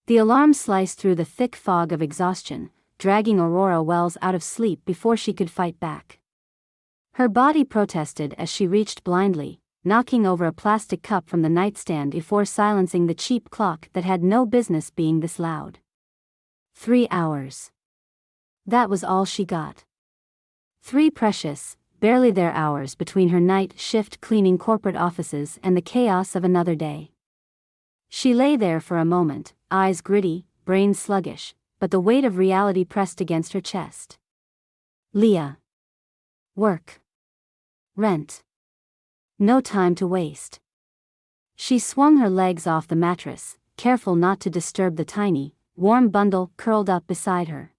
The alarm sliced through the thick fog of exhaustion, dragging Aurora Wells out of sleep before she could fight back. Her body protested as she reached blindly, knocking over a plastic cup from the nightstand before silencing the cheap clock that had no business being this loud. 3 hours. That was all she got. 3 precious, barely there hours between her night shift cleaning corporate offices and the chaos of another day. She lay there for a moment, eyes gritty, brain sluggish, but the weight of reality pressed against her chest. Leah. Work. Rent. No time to waste. She swung her legs off the mattress, careful not to disturb the tiny, warm bundle curled up beside her.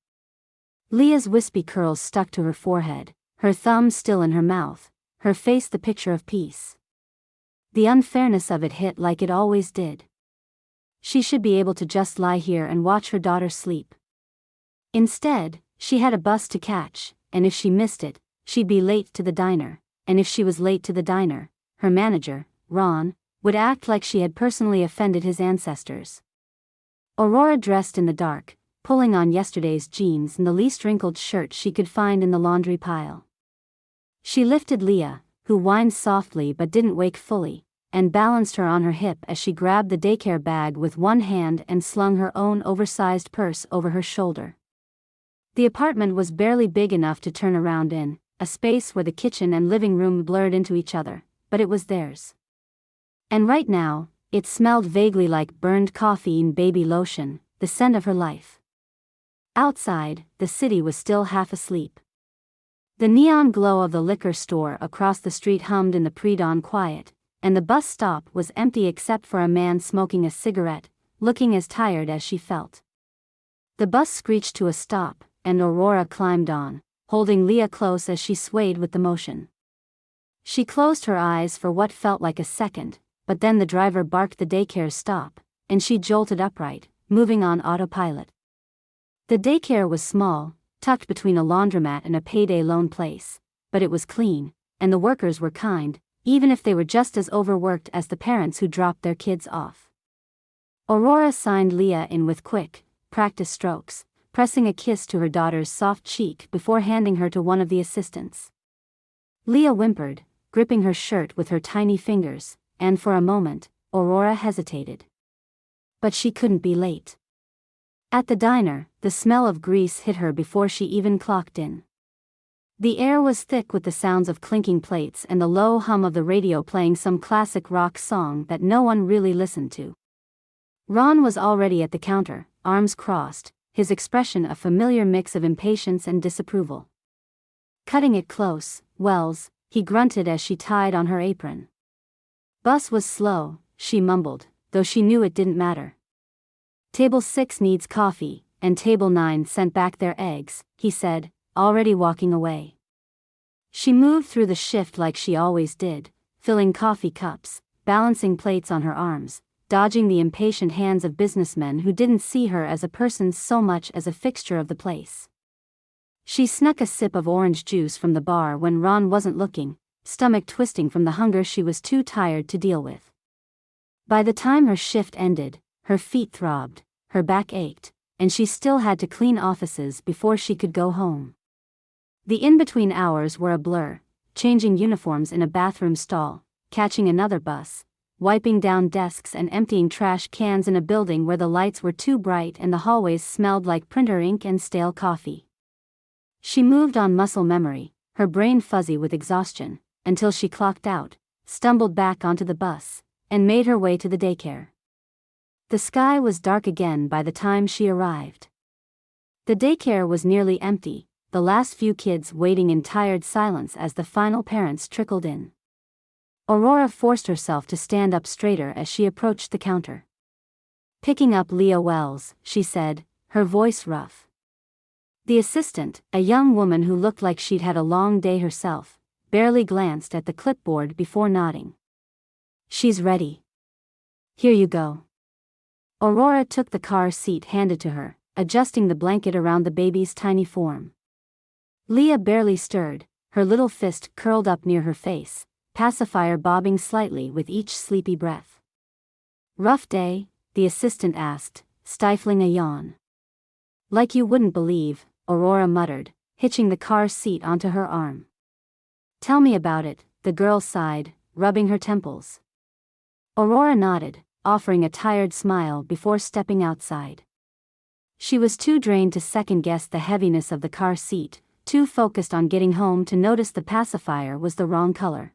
Leah's wispy curls stuck to her forehead, her thumb still in her mouth, her face the picture of peace. The unfairness of it hit like it always did. She should be able to just lie here and watch her daughter sleep. Instead, she had a bus to catch, and if she missed it, she'd be late to the diner, and if she was late to the diner, her manager, Ron, would act like she had personally offended his ancestors. Aurora dressed in the dark, pulling on yesterday's jeans and the least wrinkled shirt she could find in the laundry pile. She lifted Leah, who whined softly but didn't wake fully, and balanced her on her hip as she grabbed the daycare bag with one hand and slung her own oversized purse over her shoulder. The apartment was barely big enough to turn around in, a space where the kitchen and living room blurred into each other, but it was theirs. And right now, it smelled vaguely like burned coffee and baby lotion, the scent of her life. Outside, the city was still half asleep. The neon glow of the liquor store across the street hummed in the pre-dawn quiet, and the bus stop was empty except for a man smoking a cigarette, looking as tired as she felt. The bus screeched to a stop, and Aurora climbed on, holding Leah close as she swayed with the motion. She closed her eyes for what felt like a second, but then the driver barked the daycare's stop, and she jolted upright, moving on autopilot. The daycare was small, tucked between a laundromat and a payday loan place, but it was clean, and the workers were kind, even if they were just as overworked as the parents who dropped their kids off. Aurora signed Leah in with quick, practice strokes, pressing a kiss to her daughter's soft cheek before handing her to one of the assistants. Leah whimpered, gripping her shirt with her tiny fingers, and for a moment, Aurora hesitated. But she couldn't be late. At the diner, the smell of grease hit her before she even clocked in. The air was thick with the sounds of clinking plates and the low hum of the radio playing some classic rock song that no one really listened to. Ron was already at the counter, arms crossed, his expression a familiar mix of impatience and disapproval. Cutting it close, Wells, he grunted as she tied on her apron. Bus was slow, she mumbled, though she knew it didn't matter. Table 6 needs coffee, and Table 9 sent back their eggs, he said, already walking away. She moved through the shift like she always did, filling coffee cups, balancing plates on her arms, dodging the impatient hands of businessmen who didn't see her as a person so much as a fixture of the place. She snuck a sip of orange juice from the bar when Ron wasn't looking, stomach twisting from the hunger she was too tired to deal with. By the time her shift ended, her feet throbbed, her back ached, and she still had to clean offices before she could go home. The in-between hours were a blur, changing uniforms in a bathroom stall, catching another bus, wiping down desks and emptying trash cans in a building where the lights were too bright and the hallways smelled like printer ink and stale coffee. She moved on muscle memory, her brain fuzzy with exhaustion, until she clocked out, stumbled back onto the bus, and made her way to the daycare. The sky was dark again by the time she arrived. The daycare was nearly empty, the last few kids waiting in tired silence as the final parents trickled in. Aurora forced herself to stand up straighter as she approached the counter. "Picking up Leah Wells," she said, her voice rough. The assistant, a young woman who looked like she'd had a long day herself, barely glanced at the clipboard before nodding. "She's ready. Here you go." Aurora took the car seat handed to her, adjusting the blanket around the baby's tiny form. Leah barely stirred, her little fist curled up near her face, pacifier bobbing slightly with each sleepy breath. "Rough day?" the assistant asked, stifling a yawn. Like you wouldn't believe, Aurora muttered, hitching the car seat onto her arm. Tell me about it, the girl sighed, rubbing her temples. Aurora nodded, offering a tired smile before stepping outside. She was too drained to second-guess the heaviness of the car seat, too focused on getting home to notice the pacifier was the wrong color.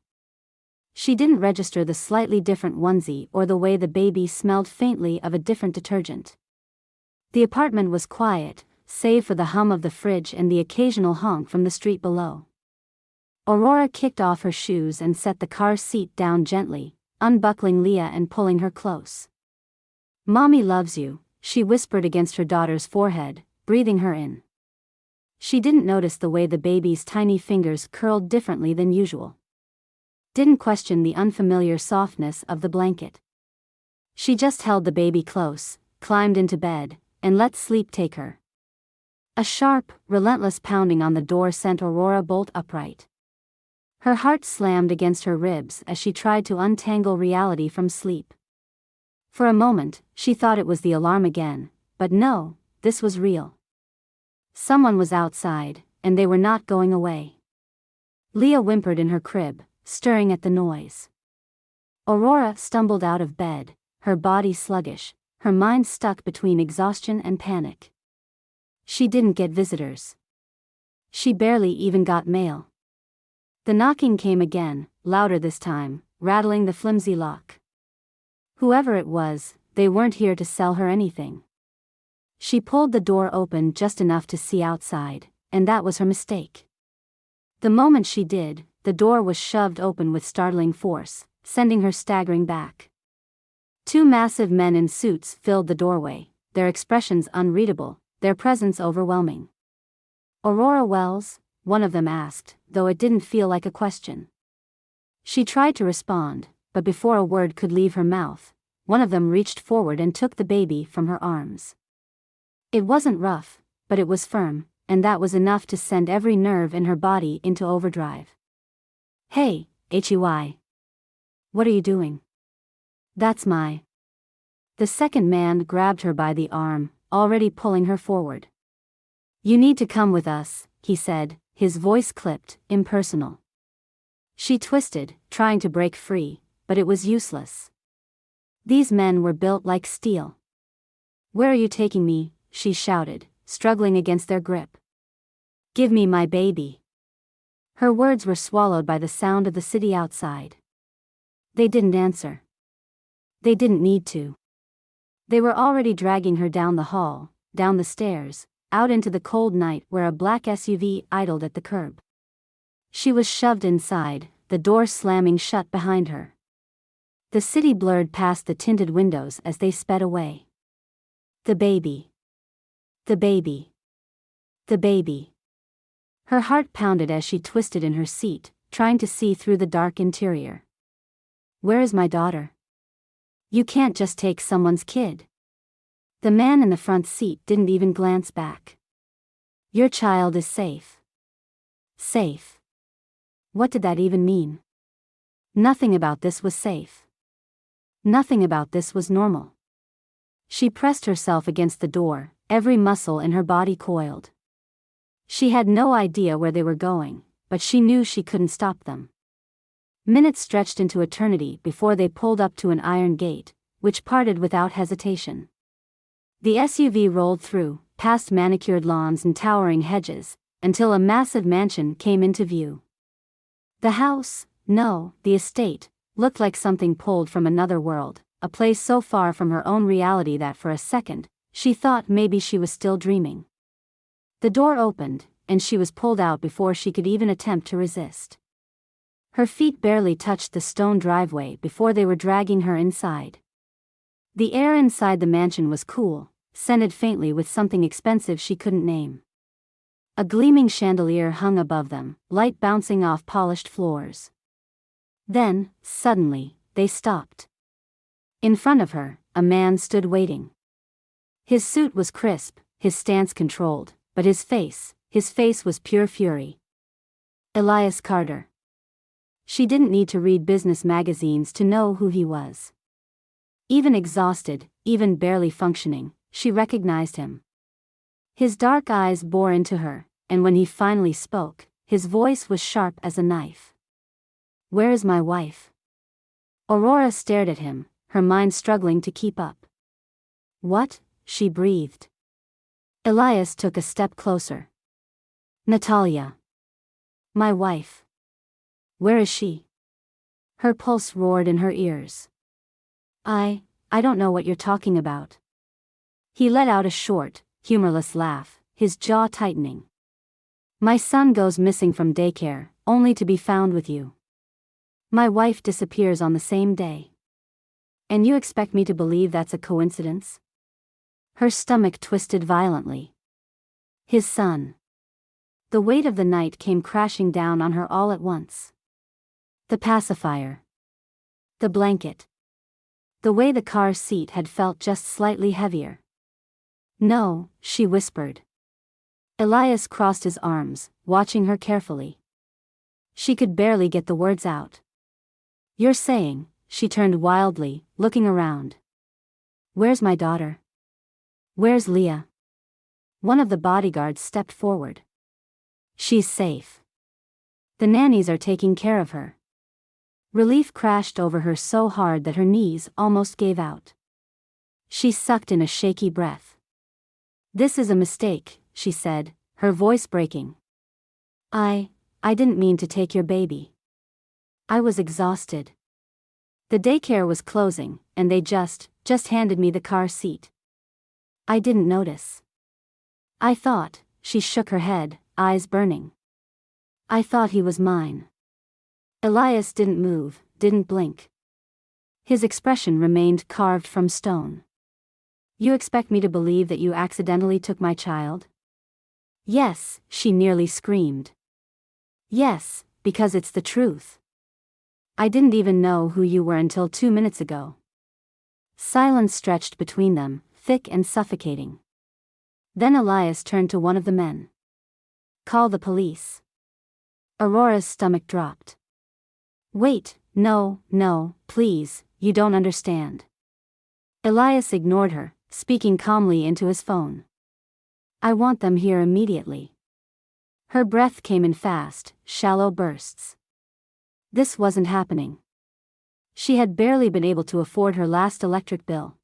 She didn't register the slightly different onesie or the way the baby smelled faintly of a different detergent. The apartment was quiet, save for the hum of the fridge and the occasional honk from the street below. Aurora kicked off her shoes and set the car seat down gently, unbuckling Leah and pulling her close. "Mommy loves you," she whispered against her daughter's forehead, breathing her in. She didn't notice the way the baby's tiny fingers curled differently than usual. Didn't question the unfamiliar softness of the blanket. She just held the baby close, climbed into bed, and let sleep take her. A sharp, relentless pounding on the door sent Aurora bolt upright. Her heart slammed against her ribs as she tried to untangle reality from sleep. For a moment, she thought it was the alarm again, but no, this was real. Someone was outside, and they were not going away. Leah whimpered in her crib, stirring at the noise. Aurora stumbled out of bed, her body sluggish, her mind stuck between exhaustion and panic. She didn't get visitors. She barely even got mail. The knocking came again, louder this time, rattling the flimsy lock. Whoever it was, they weren't here to sell her anything. She pulled the door open just enough to see outside, and that was her mistake. The moment she did, the door was shoved open with startling force, sending her staggering back. Two massive men in suits filled the doorway, their expressions unreadable, their presence overwhelming. "Aurora Wells?" one of them asked, though it didn't feel like a question. She tried to respond, but before a word could leave her mouth, one of them reached forward and took the baby from her arms. It wasn't rough, but it was firm, and that was enough to send every nerve in her body into overdrive. "Hey, Hui. What are you doing?" "That's my..." The second man grabbed her by the arm, already pulling her forward. "You need to come with us," he said, his voice clipped, impersonal. She twisted, trying to break free, but it was useless. These men were built like steel. "Where are you taking me?" she shouted, struggling against their grip. "Give me my baby." Her words were swallowed by the sound of the city outside. They didn't answer. They didn't need to. They were already dragging her down the hall, down the stairs, out into the cold night where a black SUV idled at the curb. She was shoved inside, the door slamming shut behind her. The city blurred past the tinted windows as they sped away. The baby. The baby. The baby. Her heart pounded as she twisted in her seat, trying to see through the dark interior. "Where is my daughter?" "You can't just take someone's kid." The man in the front seat didn't even glance back. "Your child is safe." Safe. What did that even mean? Nothing about this was safe. Nothing about this was normal. She pressed herself against the door, every muscle in her body coiled. She had no idea where they were going, but she knew she couldn't stop them. Minutes stretched into eternity before they pulled up to an iron gate, which parted without hesitation. The SUV rolled through, past manicured lawns and towering hedges, until a massive mansion came into view. The house, no, the estate, looked like something pulled from another world, a place so far from her own reality that for a second, she thought maybe she was still dreaming. The door opened, and she was pulled out before she could even attempt to resist. Her feet barely touched the stone driveway before they were dragging her inside. The air inside the mansion was cool, scented faintly with something expensive she couldn't name. A gleaming chandelier hung above them, light bouncing off polished floors. Then, suddenly, they stopped. In front of her, a man stood waiting. His suit was crisp, his stance controlled, but his face was pure fury. Elias Carter. She didn't need to read business magazines to know who he was. Even exhausted, even barely functioning, she recognized him. His dark eyes bore into her, and when he finally spoke, his voice was sharp as a knife. "Where is my wife?" Aurora stared at him, her mind struggling to keep up. "What?" she breathed. Elias took a step closer. "Natalia. My wife. Where is she?" Her pulse roared in her ears. I don't know what you're talking about." He let out a short, humorless laugh, his jaw tightening. "My son goes missing from daycare, only to be found with you. My wife disappears on the same day. And you expect me to believe that's a coincidence?" Her stomach twisted violently. His son. The weight of the night came crashing down on her all at once. The pacifier. The blanket. The way the car seat had felt just slightly heavier. "No," she whispered. Elias crossed his arms, watching her carefully. She could barely get the words out. "You're saying," she turned wildly, looking around. "Where's my daughter? Where's Leah?" One of the bodyguards stepped forward. "She's safe. The nannies are taking care of her." Relief crashed over her so hard that her knees almost gave out. She sucked in a shaky breath. "This is a mistake," she said, her voice breaking. I didn't mean to take your baby. I was exhausted. The daycare was closing, and they just handed me the car seat. I didn't notice. I thought," she shook her head, eyes burning. "I thought he was mine." Elias didn't move, didn't blink. His expression remained carved from stone. "You expect me to believe that you accidentally took my child?" "Yes," she nearly screamed. "Yes, because it's the truth. I didn't even know who you were until 2 minutes ago." Silence stretched between them, thick and suffocating. Then Elias turned to one of the men. "Call the police." Aurora's stomach dropped. "Wait, no, please, you don't understand." Elias ignored her, speaking calmly into his phone. "I want them here immediately." Her breath came in fast, shallow bursts. This wasn't happening. She had barely been able to afford her last electric bill.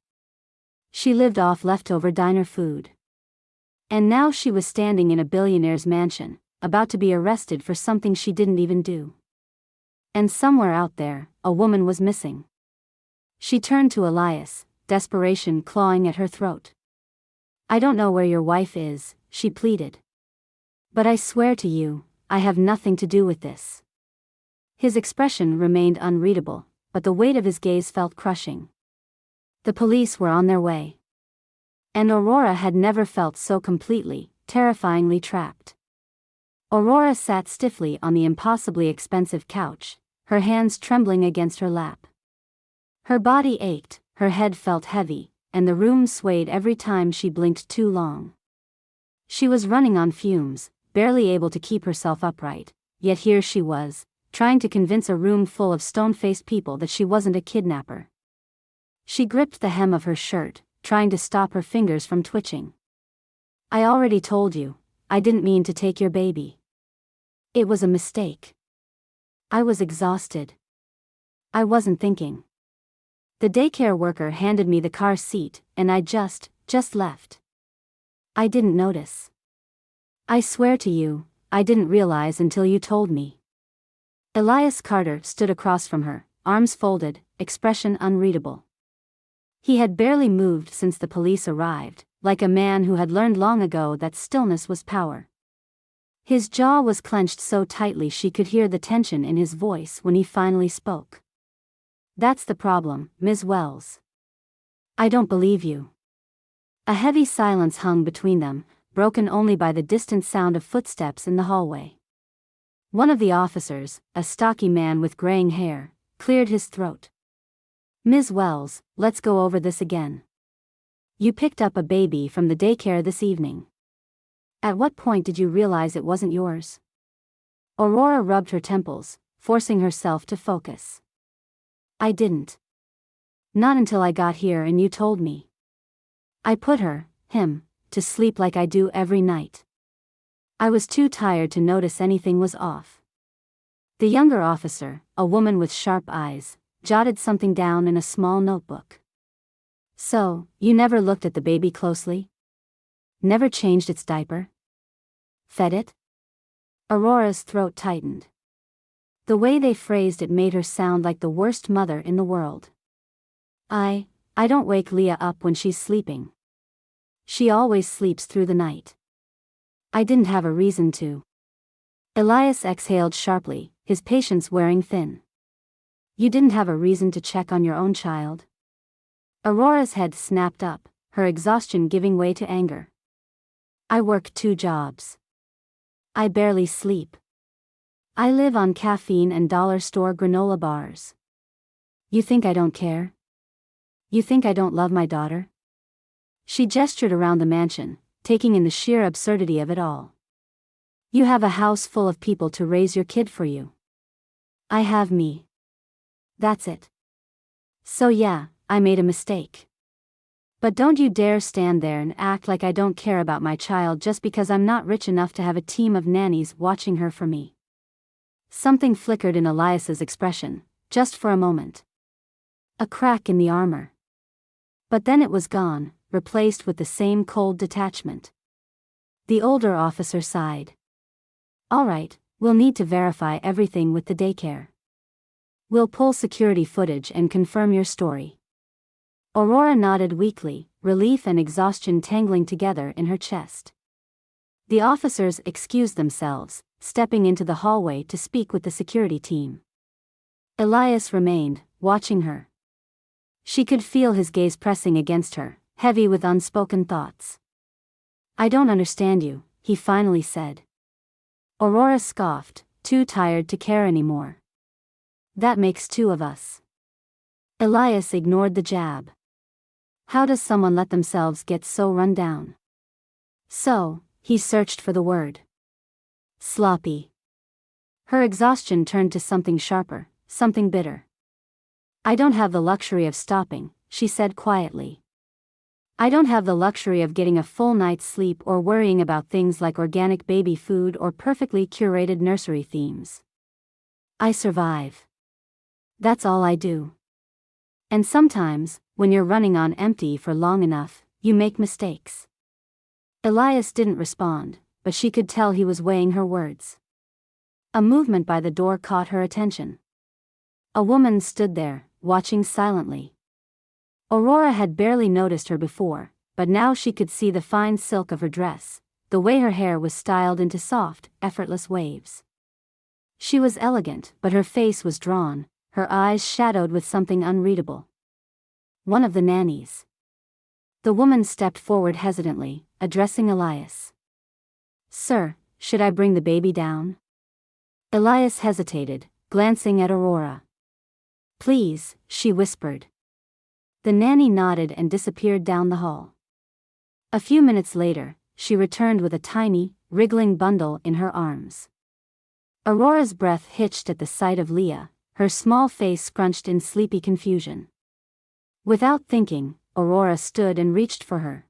She lived off leftover diner food. And now she was standing in a billionaire's mansion, about to be arrested for something she didn't even do. And somewhere out there, a woman was missing. She turned to Elias, desperation clawing at her throat. "I don't know where your wife is," she pleaded. "But I swear to you, I have nothing to do with this." His expression remained unreadable, but the weight of his gaze felt crushing. The police were on their way. And Aurora had never felt so completely, terrifyingly trapped. Aurora sat stiffly on the impossibly expensive couch, her hands trembling against her lap. Her body ached, her head felt heavy, and the room swayed every time she blinked too long. She was running on fumes, barely able to keep herself upright, yet here she was, trying to convince a room full of stone-faced people that she wasn't a kidnapper. She gripped the hem of her shirt, trying to stop her fingers from twitching. "I already told you, I didn't mean to take your baby. It was a mistake. I was exhausted. I wasn't thinking. The daycare worker handed me the car seat, and I just left. I didn't notice. I swear to you, I didn't realize until you told me." Elias Carter stood across from her, arms folded, expression unreadable. He had barely moved since the police arrived, like a man who had learned long ago that stillness was power. His jaw was clenched so tightly she could hear the tension in his voice when he finally spoke. "That's the problem, Ms. Wells. I don't believe you." A heavy silence hung between them, broken only by the distant sound of footsteps in the hallway. One of the officers, a stocky man with graying hair, cleared his throat. "Ms. Wells, let's go over this again. You picked up a baby from the daycare this evening. At what point did you realize it wasn't yours?" Aurora rubbed her temples, forcing herself to focus. "I didn't. Not until I got here and you told me." I put him, to sleep like I do every night. I was too tired to notice anything was off. The younger officer, a woman with sharp eyes, jotted something down in a small notebook. So, you never looked at the baby closely? Never changed its diaper? Fed it? Aurora's throat tightened. The way they phrased it made her sound like the worst mother in the world. I don't wake Leah up when she's sleeping. She always sleeps through the night. I didn't have a reason to. Elias exhaled sharply, his patience wearing thin. You didn't have a reason to check on your own child? Aurora's head snapped up, her exhaustion giving way to anger. I work 2 jobs. I barely sleep. I live on caffeine and dollar store granola bars. You think I don't care? You think I don't love my daughter? She gestured around the mansion, taking in the sheer absurdity of it all. You have a house full of people to raise your kid for you. I have me. That's it. So yeah, I made a mistake. But don't you dare stand there and act like I don't care about my child just because I'm not rich enough to have a team of nannies watching her for me. Something flickered in Elias's expression, just for a moment. A crack in the armor. But then it was gone, replaced with the same cold detachment. The older officer sighed. All right, we'll need to verify everything with the daycare. We'll pull security footage and confirm your story. Aurora nodded weakly, relief and exhaustion tangling together in her chest. The officers excused themselves, stepping into the hallway to speak with the security team. Elias remained, watching her. She could feel his gaze pressing against her, heavy with unspoken thoughts. I don't understand you, he finally said. Aurora scoffed, too tired to care anymore. That makes 2 of us. Elias ignored the jab. How does someone let themselves get so run down? So, he searched for the word. Sloppy. Her exhaustion turned to something sharper, something bitter. I don't have the luxury of stopping, she said quietly. I don't have the luxury of getting a full night's sleep or worrying about things like organic baby food or perfectly curated nursery themes. I survive. That's all I do. And sometimes, when you're running on empty for long enough, you make mistakes. Elias didn't respond, but she could tell he was weighing her words. A movement by the door caught her attention. A woman stood there, watching silently. Aurora had barely noticed her before, but now she could see the fine silk of her dress, the way her hair was styled into soft, effortless waves. She was elegant, but her face was drawn, her eyes shadowed with something unreadable. One of the nannies. The woman stepped forward hesitantly, addressing Elias. Sir, should I bring the baby down? Elias hesitated, glancing at Aurora. Please, she whispered. The nanny nodded and disappeared down the hall. A few minutes later, she returned with a tiny, wriggling bundle in her arms. Aurora's breath hitched at the sight of Leah, her small face scrunched in sleepy confusion. Without thinking, Aurora stood and reached for her.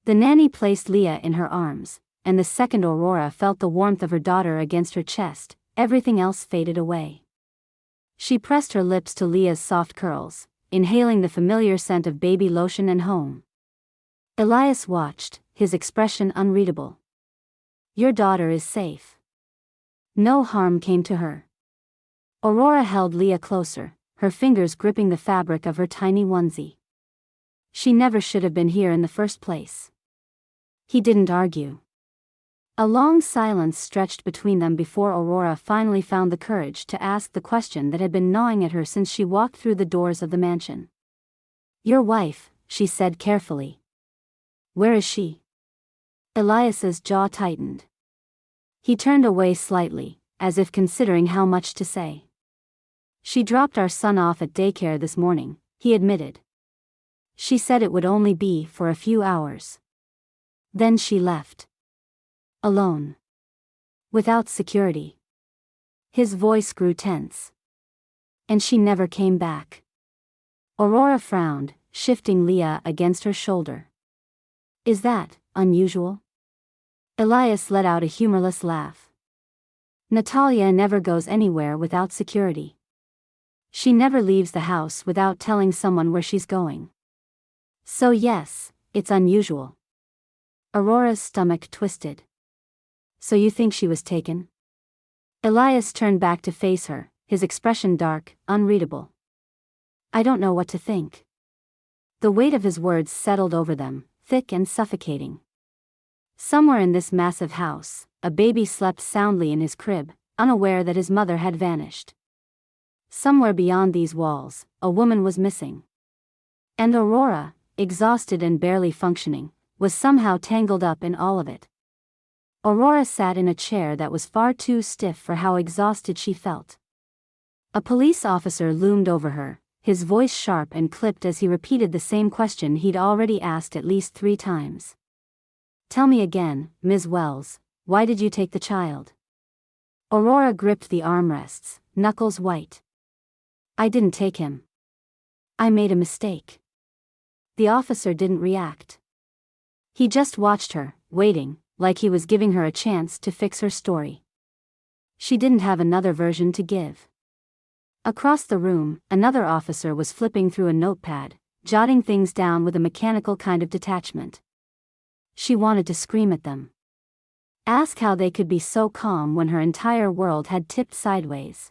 The nanny placed Leah in her arms, and the second Aurora felt the warmth of her daughter against her chest, everything else faded away. She pressed her lips to Leah's soft curls, inhaling the familiar scent of baby lotion and home. Elias watched, his expression unreadable. Your daughter is safe. No harm came to her. Aurora held Leah closer, her fingers gripping the fabric of her tiny onesie. She never should have been here in the first place. He didn't argue. A long silence stretched between them before Aurora finally found the courage to ask the question that had been gnawing at her since she walked through the doors of the mansion. Your wife, she said carefully. Where is she? Elias's jaw tightened. He turned away slightly, as if considering how much to say. She dropped our son off at daycare this morning, he admitted. She said it would only be for a few hours. Then she left. Alone. Without security. His voice grew tense. And she never came back. Aurora frowned, shifting Leah against her shoulder. Is that unusual? Elias let out a humorless laugh. Natalia never goes anywhere without security. She never leaves the house without telling someone where she's going. So yes, it's unusual. Aurora's stomach twisted. So you think she was taken? Elias turned back to face her, his expression dark, unreadable. I don't know what to think. The weight of his words settled over them, thick and suffocating. Somewhere in this massive house, a baby slept soundly in his crib, unaware that his mother had vanished. Somewhere beyond these walls, a woman was missing. And Aurora, exhausted and barely functioning, was somehow tangled up in all of it. Aurora sat in a chair that was far too stiff for how exhausted she felt. A police officer loomed over her, his voice sharp and clipped as he repeated the same question he'd already asked at least 3 times. Tell me again, Ms. Wells, why did you take the child? Aurora gripped the armrests, knuckles white. I didn't take him. I made a mistake. The officer didn't react. He just watched her, waiting, like he was giving her a chance to fix her story. She didn't have another version to give. Across the room, another officer was flipping through a notepad, jotting things down with a mechanical kind of detachment. She wanted to scream at them. Ask how they could be so calm when her entire world had tipped sideways.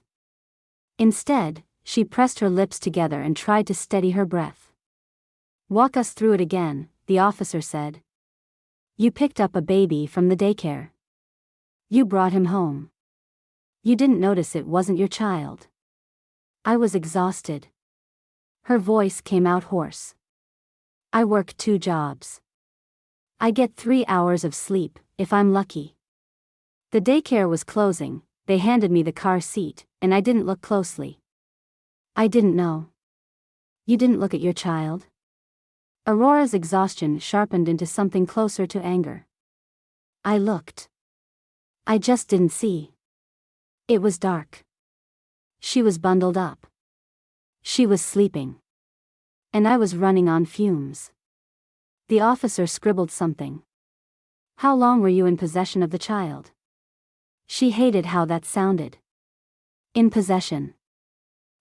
Instead, she pressed her lips together and tried to steady her breath. Walk us through it again, the officer said. You picked up a baby from the daycare. You brought him home. You didn't notice it wasn't your child. I was exhausted. Her voice came out hoarse. I work 2 jobs. I get 3 hours of sleep, if I'm lucky. The daycare was closing, they handed me the car seat, and I didn't look closely. I didn't know. You didn't look at your child? Aurora's exhaustion sharpened into something closer to anger. I looked. I just didn't see. It was dark. She was bundled up. She was sleeping. And I was running on fumes. The officer scribbled something. How long were you in possession of the child? She hated how that sounded. In possession.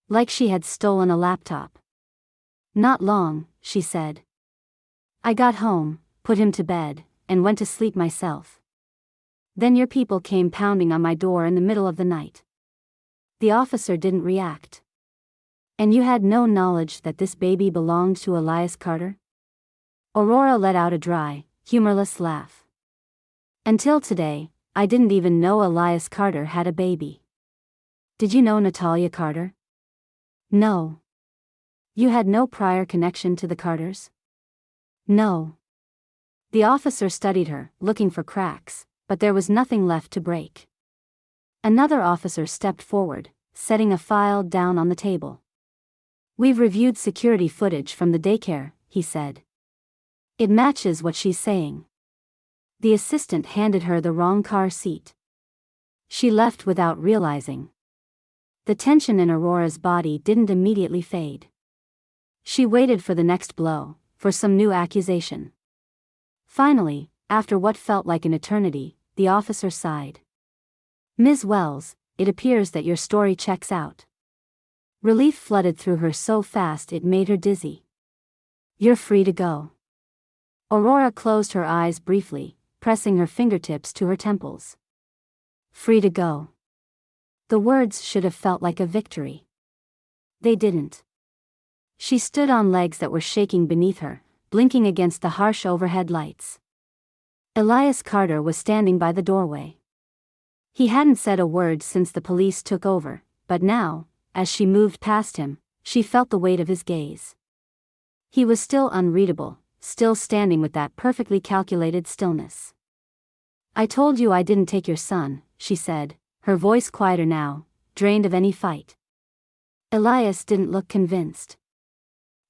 Like she had stolen a laptop. Not long, she said. I got home, put him to bed, and went to sleep myself. Then your people came pounding on my door in the middle of the night. The officer didn't react. And you had no knowledge that this baby belonged to Elias Carter? Aurora let out a dry, humorless laugh. Until today, I didn't even know Elias Carter had a baby. Did you know Natalia Carter? No. You had no prior connection to the Carters? No. The officer studied her, looking for cracks, but there was nothing left to break. Another officer stepped forward, setting a file down on the table. We've reviewed security footage from the daycare, he said. It matches what she's saying. The assistant handed her the wrong car seat. She left without realizing. The tension in Aurora's body didn't immediately fade. She waited for the next blow, for some new accusation. Finally, after what felt like an eternity, the officer sighed. Ms. Wells, it appears that your story checks out. Relief flooded through her so fast it made her dizzy. You're free to go. Aurora closed her eyes briefly, pressing her fingertips to her temples. Free to go. The words should have felt like a victory. They didn't. She stood on legs that were shaking beneath her, blinking against the harsh overhead lights. Elias Carter was standing by the doorway. He hadn't said a word since the police took over, but now, as she moved past him, she felt the weight of his gaze. He was still unreadable, still standing with that perfectly calculated stillness. I told you I didn't take your son, she said, her voice quieter now, drained of any fight. Elias didn't look convinced.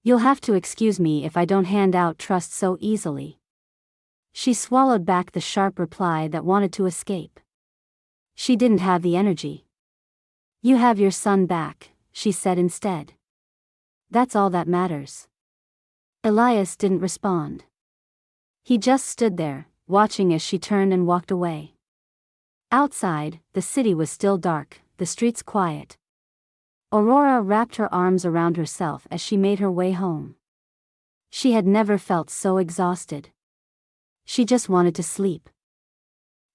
You'll have to excuse me if I don't hand out trust so easily. She swallowed back the sharp reply that wanted to escape. She didn't have the energy. You have your son back, she said instead. That's all that matters. Elias didn't respond. He just stood there, watching as she turned and walked away. Outside, the city was still dark, the streets quiet. Aurora wrapped her arms around herself as she made her way home. She had never felt so exhausted. She just wanted to sleep.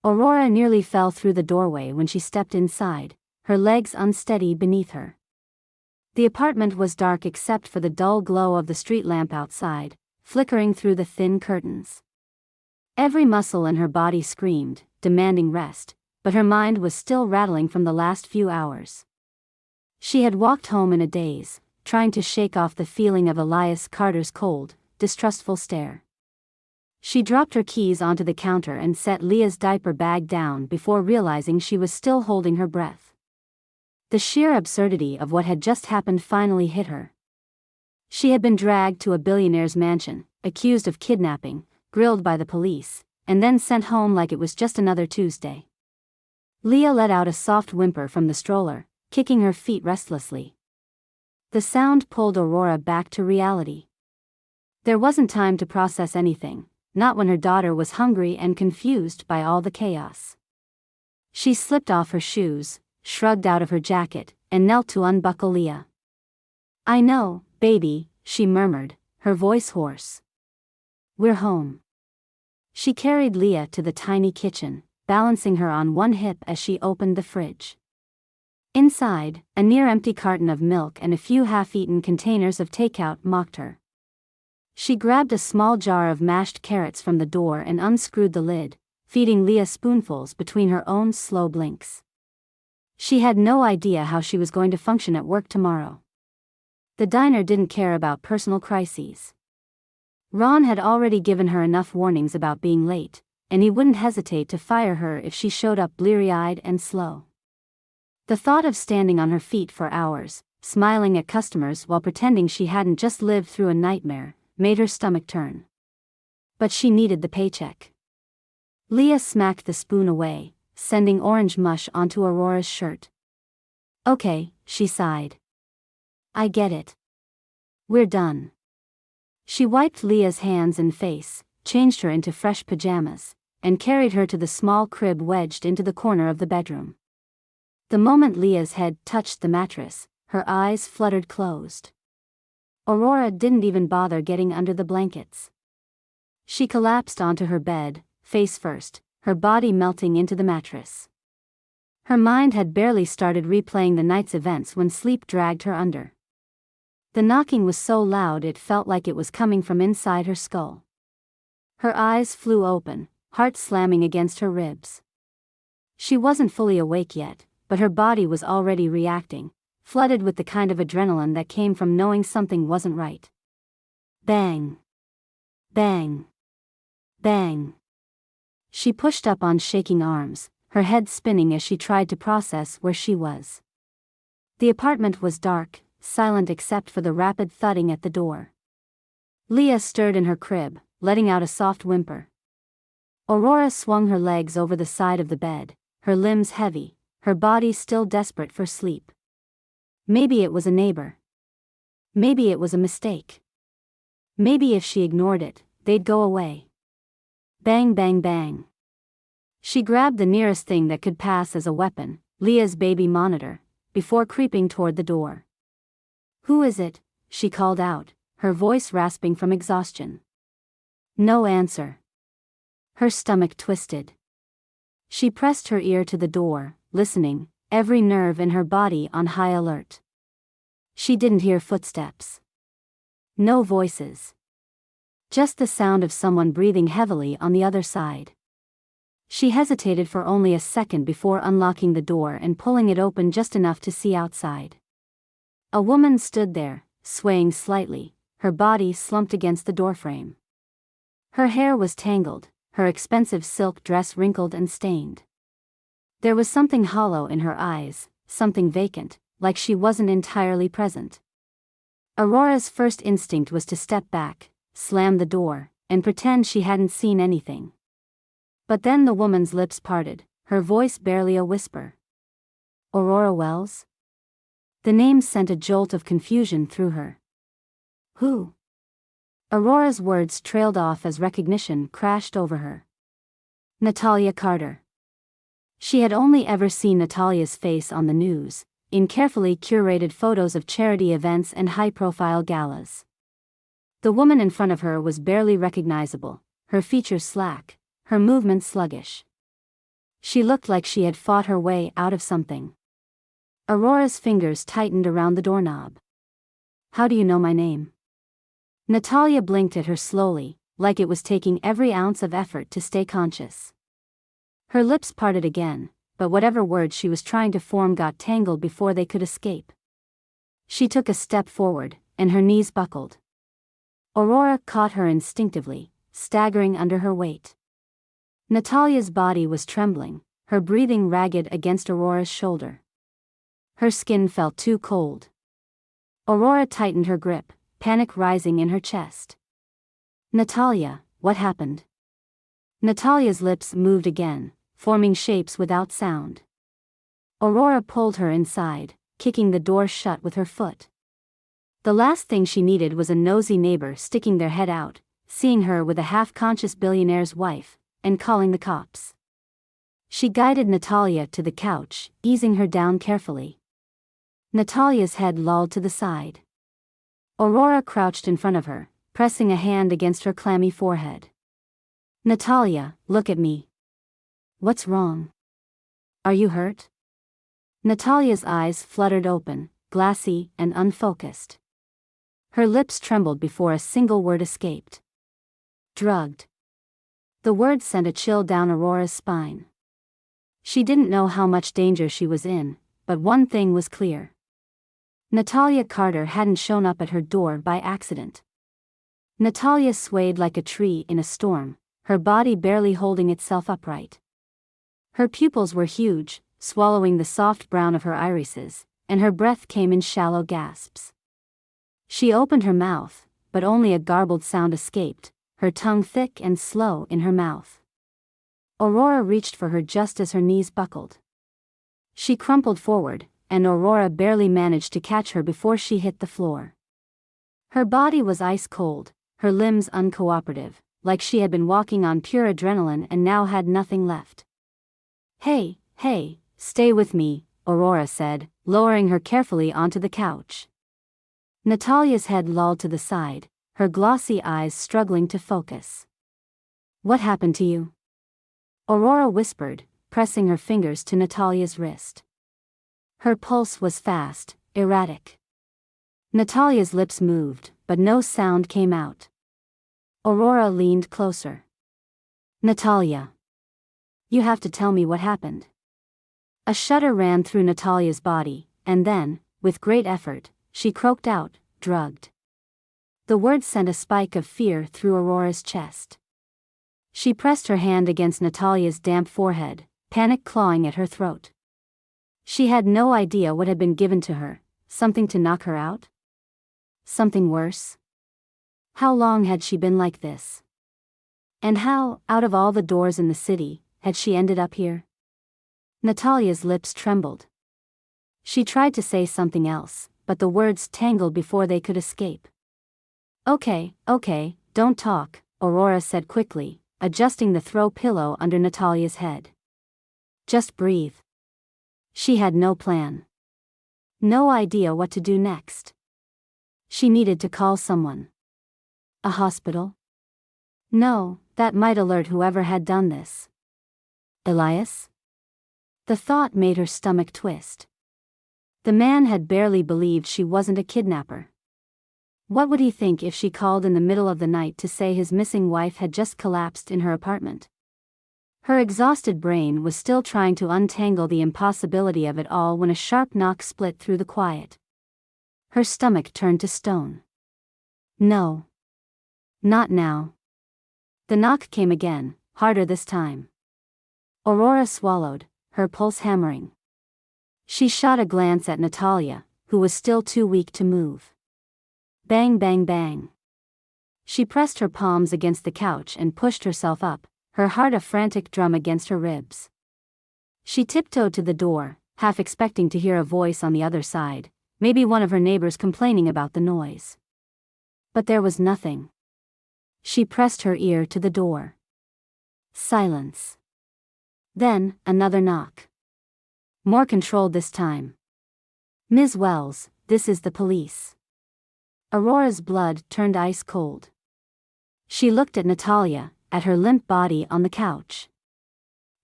Aurora nearly fell through the doorway when she stepped inside, her legs unsteady beneath her. The apartment was dark except for the dull glow of the street lamp outside, flickering through the thin curtains. Every muscle in her body screamed, demanding rest, but her mind was still rattling from the last few hours. She had walked home in a daze, trying to shake off the feeling of Elias Carter's cold, distrustful stare. She dropped her keys onto the counter and set Leah's diaper bag down before realizing she was still holding her breath. The sheer absurdity of what had just happened finally hit her. She had been dragged to a billionaire's mansion, accused of kidnapping, grilled by the police, and then sent home like it was just another Tuesday. Leah let out a soft whimper from the stroller, kicking her feet restlessly. The sound pulled Aurora back to reality. There wasn't time to process anything, not when her daughter was hungry and confused by all the chaos. She slipped off her shoes, shrugged out of her jacket, and knelt to unbuckle Leah. "I know, baby," she murmured, her voice hoarse. "We're home." She carried Leah to the tiny kitchen, balancing her on one hip as she opened the fridge. Inside, a near-empty carton of milk and a few half-eaten containers of takeout mocked her. She grabbed a small jar of mashed carrots from the door and unscrewed the lid, feeding Leah spoonfuls between her own slow blinks. She had no idea how she was going to function at work tomorrow. The diner didn't care about personal crises. Ron had already given her enough warnings about being late, and he wouldn't hesitate to fire her if she showed up bleary-eyed and slow. The thought of standing on her feet for hours, smiling at customers while pretending she hadn't just lived through a nightmare, made her stomach turn. But she needed the paycheck. Leah smacked the spoon away, sending orange mush onto Aurora's shirt. "Okay," she sighed. "I get it. We're done." She wiped Leah's hands and face, changed her into fresh pajamas, and carried her to the small crib wedged into the corner of the bedroom. The moment Leah's head touched the mattress, her eyes fluttered closed. Aurora didn't even bother getting under the blankets. She collapsed onto her bed, face first, her body melting into the mattress. Her mind had barely started replaying the night's events when sleep dragged her under. The knocking was so loud it felt like it was coming from inside her skull. Her eyes flew open, heart slamming against her ribs. She wasn't fully awake yet, but her body was already reacting, flooded with the kind of adrenaline that came from knowing something wasn't right. Bang! Bang! Bang! She pushed up on shaking arms, her head spinning as she tried to process where she was. The apartment was dark, silent except for the rapid thudding at the door. Leah stirred in her crib, letting out a soft whimper. Aurora swung her legs over the side of the bed, her limbs heavy, her body still desperate for sleep. Maybe it was a neighbor. Maybe it was a mistake. Maybe if she ignored it, they'd go away. Bang, bang, bang. She grabbed the nearest thing that could pass as a weapon, Leah's baby monitor, before creeping toward the door. "Who is it?" she called out, her voice rasping from exhaustion. No answer. Her stomach twisted. She pressed her ear to the door, listening, every nerve in her body on high alert. She didn't hear footsteps. No voices. Just the sound of someone breathing heavily on the other side. She hesitated for only a second before unlocking the door and pulling it open just enough to see outside. A woman stood there, swaying slightly, her body slumped against the doorframe. Her hair was tangled, her expensive silk dress wrinkled and stained. There was something hollow in her eyes, something vacant, like she wasn't entirely present. Aurora's first instinct was to step back, slam the door, and pretend she hadn't seen anything. But then the woman's lips parted, her voice barely a whisper. "Aurora Wells?" The name sent a jolt of confusion through her. "Who?" Aurora's words trailed off as recognition crashed over her. Natalia Carter. She had only ever seen Natalia's face on the news, in carefully curated photos of charity events and high-profile galas. The woman in front of her was barely recognizable, her features slack, her movements sluggish. She looked like she had fought her way out of something. Aurora's fingers tightened around the doorknob. "How do you know my name?" Natalia blinked at her slowly, like it was taking every ounce of effort to stay conscious. Her lips parted again, but whatever words she was trying to form got tangled before they could escape. She took a step forward, and her knees buckled. Aurora caught her instinctively, staggering under her weight. Natalia's body was trembling, her breathing ragged against Aurora's shoulder. Her skin felt too cold. Aurora tightened her grip, panic rising in her chest. "Natalia, what happened?" Natalia's lips moved again, forming shapes without sound. Aurora pulled her inside, kicking the door shut with her foot. The last thing she needed was a nosy neighbor sticking their head out, seeing her with a half-conscious billionaire's wife, and calling the cops. She guided Natalia to the couch, easing her down carefully. Natalia's head lolled to the side. Aurora crouched in front of her, pressing a hand against her clammy forehead. "Natalia, look at me. What's wrong? Are you hurt?" Natalia's eyes fluttered open, glassy and unfocused. Her lips trembled before a single word escaped. "Drugged." The word sent a chill down Aurora's spine. She didn't know how much danger she was in, but one thing was clear. Natalia Carter hadn't shown up at her door by accident. Natalia swayed like a tree in a storm, her body barely holding itself upright. Her pupils were huge, swallowing the soft brown of her irises, and her breath came in shallow gasps. She opened her mouth, but only a garbled sound escaped, her tongue thick and slow in her mouth. Aurora reached for her just as her knees buckled. She crumpled forward, and Aurora barely managed to catch her before she hit the floor. Her body was ice cold, her limbs uncooperative, like she had been walking on pure adrenaline and now had nothing left. Hey, stay with me," Aurora said, lowering her carefully onto the couch. Natalia's head lolled to the side, her glossy eyes struggling to focus. "What happened to you?" Aurora whispered, pressing her fingers to Natalia's wrist. Her pulse was fast, erratic. Natalia's lips moved, but no sound came out. Aurora leaned closer. "Natalia. You have to tell me what happened." A shudder ran through Natalia's body, and then, with great effort, she croaked out, "Drugged." The word sent a spike of fear through Aurora's chest. She pressed her hand against Natalia's damp forehead, panic clawing at her throat. She had no idea what had been given to her, something to knock her out? Something worse? How long had she been like this? And how, out of all the doors in the city, had she ended up here? Natalia's lips trembled. She tried to say something else, but the words tangled before they could escape. Okay, don't talk," Aurora said quickly, adjusting the throw pillow under Natalia's head. "Just breathe." She had no plan. No idea what to do next. She needed to call someone. A hospital? No, that might alert whoever had done this. Elias? The thought made her stomach twist. The man had barely believed she wasn't a kidnapper. What would he think if she called in the middle of the night to say his missing wife had just collapsed in her apartment? Her exhausted brain was still trying to untangle the impossibility of it all when a sharp knock split through the quiet. Her stomach turned to stone. No. Not now. The knock came again, harder this time. Aurora swallowed, her pulse hammering. She shot a glance at Natalia, who was still too weak to move. Bang, bang, bang. She pressed her palms against the couch and pushed herself up, her heart a frantic drum against her ribs. She tiptoed to the door, half expecting to hear a voice on the other side, maybe one of her neighbors complaining about the noise. But there was nothing. She pressed her ear to the door. Silence. Then, another knock. More controlled this time. Ms. Wells, this is the police. Aurora's blood turned ice cold. She looked at Natalia, at her limp body on the couch.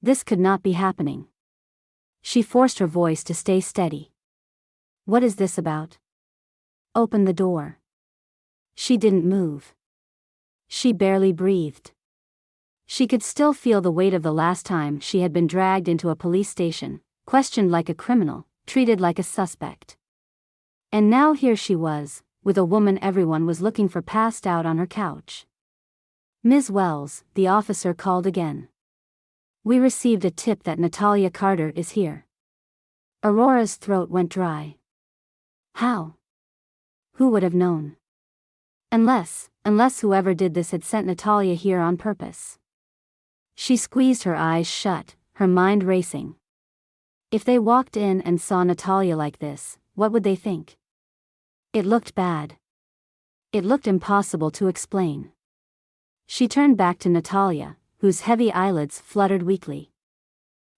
This could not be happening. She forced her voice to stay steady. What is this about? Open the door. She didn't move. She barely breathed. She could still feel the weight of the last time she had been dragged into a police station, questioned like a criminal, treated like a suspect. And now here she was, with a woman everyone was looking for passed out on her couch. Ms. Wells, the officer called again. We received a tip that Natalia Carter is here. Aurora's throat went dry. How? Who would have known? Unless whoever did this had sent Natalia here on purpose. She squeezed her eyes shut, her mind racing. If they walked in and saw Natalia like this, what would they think? It looked bad. It looked impossible to explain. She turned back to Natalia, whose heavy eyelids fluttered weakly.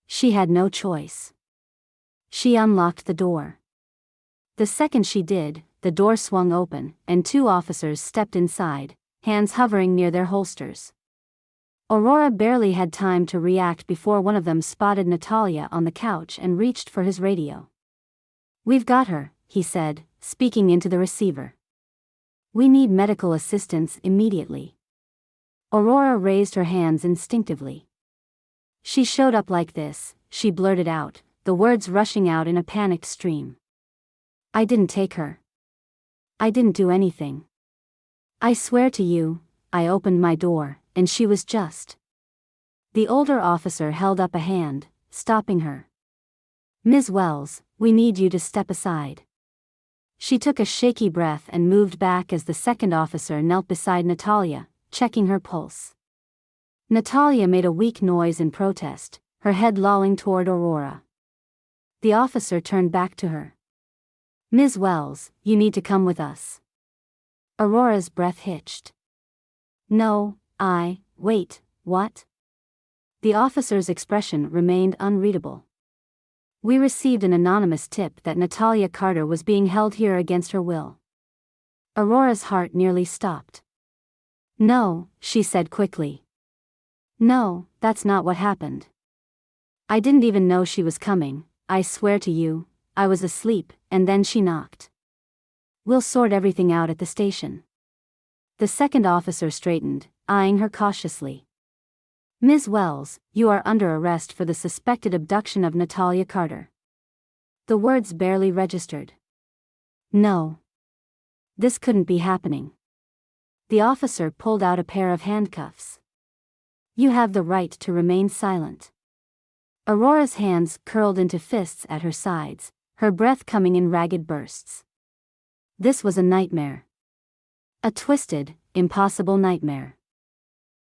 She had no choice. She unlocked the door. The second she did, the door swung open, and two officers stepped inside, hands hovering near their holsters. Aurora barely had time to react before one of them spotted Natalia on the couch and reached for his radio. We've got her, he said, speaking into the receiver. We need medical assistance immediately. Aurora raised her hands instinctively. She showed up like this, she blurted out, the words rushing out in a panicked stream. I didn't take her. I didn't do anything. I swear to you, I opened my door, and she was just. The older officer held up a hand, stopping her. Ms. Wells, we need you to step aside. She took a shaky breath and moved back as the second officer knelt beside Natalia, checking her pulse. Natalia made a weak noise in protest, her head lolling toward Aurora. The officer turned back to her. Ms. Wells, you need to come with us. Aurora's breath hitched. No, wait, what? The officer's expression remained unreadable. We received an anonymous tip that Natalia Carter was being held here against her will. Aurora's heart nearly stopped. No, she said quickly. No, that's not what happened. I didn't even know she was coming, I swear to you, I was asleep, and then she knocked. We'll sort everything out at the station. The second officer straightened, eyeing her cautiously. Ms. Wells, you are under arrest for the suspected abduction of Natalia Carter. The words barely registered. No. This couldn't be happening. The officer pulled out a pair of handcuffs. You have the right to remain silent. Aurora's hands curled into fists at her sides, her breath coming in ragged bursts. This was a nightmare. A twisted, impossible nightmare.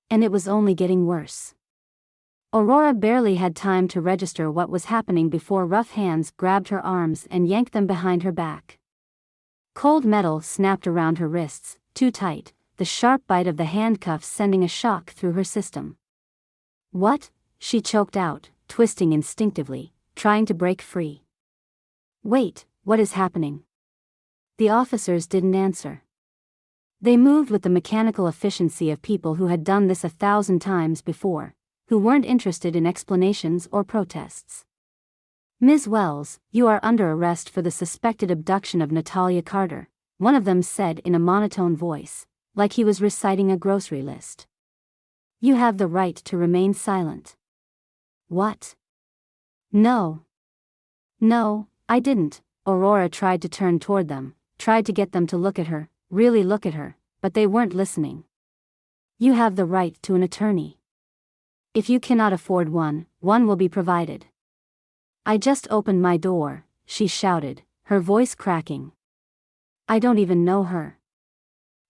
And it was only getting worse. Aurora barely had time to register what was happening before rough hands grabbed her arms and yanked them behind her back. Cold metal snapped around her wrists, too tight, the sharp bite of the handcuffs sending a shock through her system. What? She choked out, twisting instinctively, trying to break free. Wait, what is happening? The officers didn't answer. They moved with the mechanical efficiency of people who had done this 1,000 times before, who weren't interested in explanations or protests. Ms. Wells, you are under arrest for the suspected abduction of Natalia Carter, one of them said in a monotone voice, like he was reciting a grocery list. You have the right to remain silent. What? No. No, I didn't. Aurora tried to turn toward them, tried to get them to look at her, really look at her, but they weren't listening. You have the right to an attorney. If you cannot afford one will be provided. I just opened my door, she shouted, her voice cracking. I don't even know her.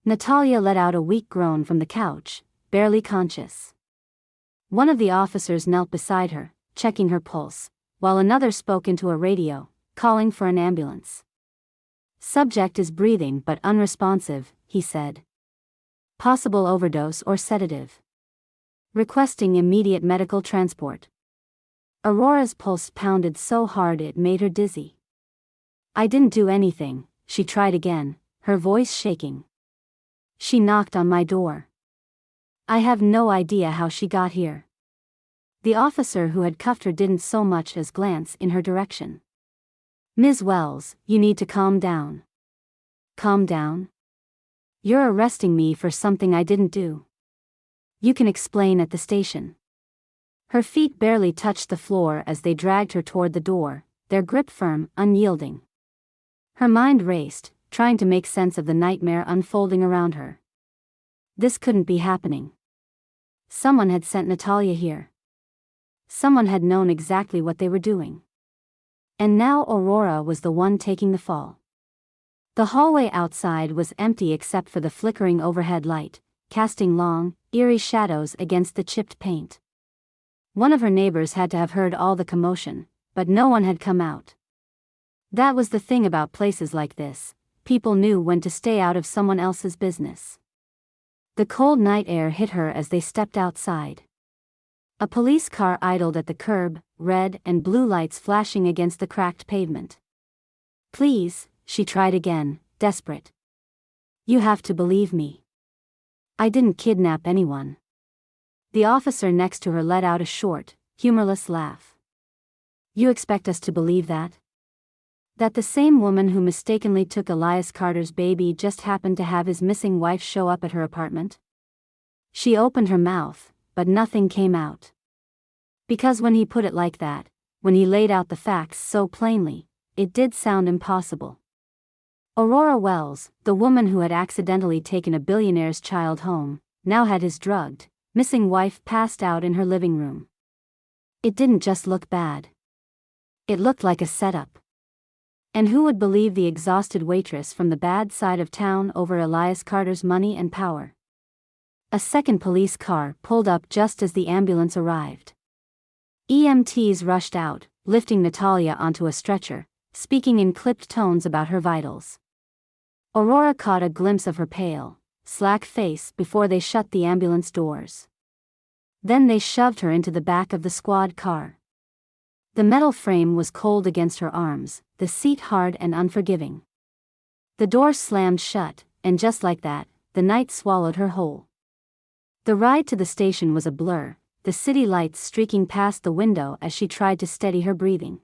Natalia let out a weak groan from the couch, barely conscious. One of the officers knelt beside her, checking her pulse, while another spoke into a radio, calling for an ambulance. Subject is breathing but unresponsive, he said. Possible overdose or sedative. Requesting immediate medical transport. Aurora's pulse pounded so hard it made her dizzy. I didn't do anything, she tried again, her voice shaking. She knocked on my door. I have no idea how she got here. The officer who had cuffed her didn't so much as glance in her direction. Ms. Wells, you need to calm down. Calm down? You're arresting me for something I didn't do. You can explain at the station. Her feet barely touched the floor as they dragged her toward the door, their grip firm, unyielding. Her mind raced, trying to make sense of the nightmare unfolding around her. This couldn't be happening. Someone had sent Natalia here. Someone had known exactly what they were doing. And now Aurora was the one taking the fall. The hallway outside was empty except for the flickering overhead light, casting long, eerie shadows against the chipped paint. One of her neighbors had to have heard all the commotion, but no one had come out. That was the thing about places like this, people knew when to stay out of someone else's business. The cold night air hit her as they stepped outside. A police car idled at the curb, red and blue lights flashing against the cracked pavement. Please, she tried again, desperate. You have to believe me. I didn't kidnap anyone. The officer next to her let out a short, humorless laugh. You expect us to believe that? That the same woman who mistakenly took Elias Carter's baby just happened to have his missing wife show up at her apartment? She opened her mouth, but nothing came out. Because when he put it like that, when he laid out the facts so plainly, it did sound impossible. Aurora Wells, the woman who had accidentally taken a billionaire's child home, now had his drugged, missing wife passed out in her living room. It didn't just look bad. It looked like a setup. And who would believe the exhausted waitress from the bad side of town over Elias Carter's money and power? A second police car pulled up just as the ambulance arrived. EMTs rushed out, lifting Natalia onto a stretcher, speaking in clipped tones about her vitals. Aurora caught a glimpse of her pale, slack face before they shut the ambulance doors. Then they shoved her into the back of the squad car. The metal frame was cold against her arms, the seat hard and unforgiving. The door slammed shut, and just like that, the night swallowed her whole. The ride to the station was a blur, the city lights streaking past the window as she tried to steady her breathing.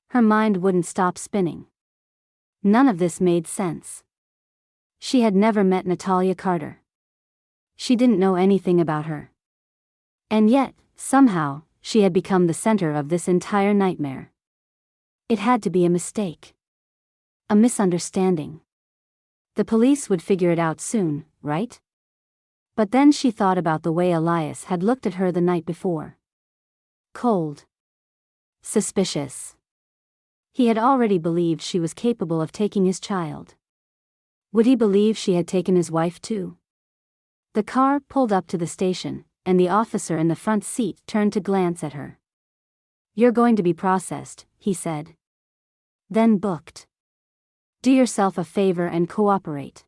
Her mind wouldn't stop spinning. None of this made sense. She had never met Natalia Carter. She didn't know anything about her. And yet, somehow, she had become the center of this entire nightmare. It had to be a mistake. A misunderstanding. The police would figure it out soon, right? But then she thought about the way Elias had looked at her the night before. Cold. Suspicious. He had already believed she was capable of taking his child. Would he believe she had taken his wife too? The car pulled up to the station, and the officer in the front seat turned to glance at her. You're going to be processed, he said. Then booked. Do yourself a favor and cooperate.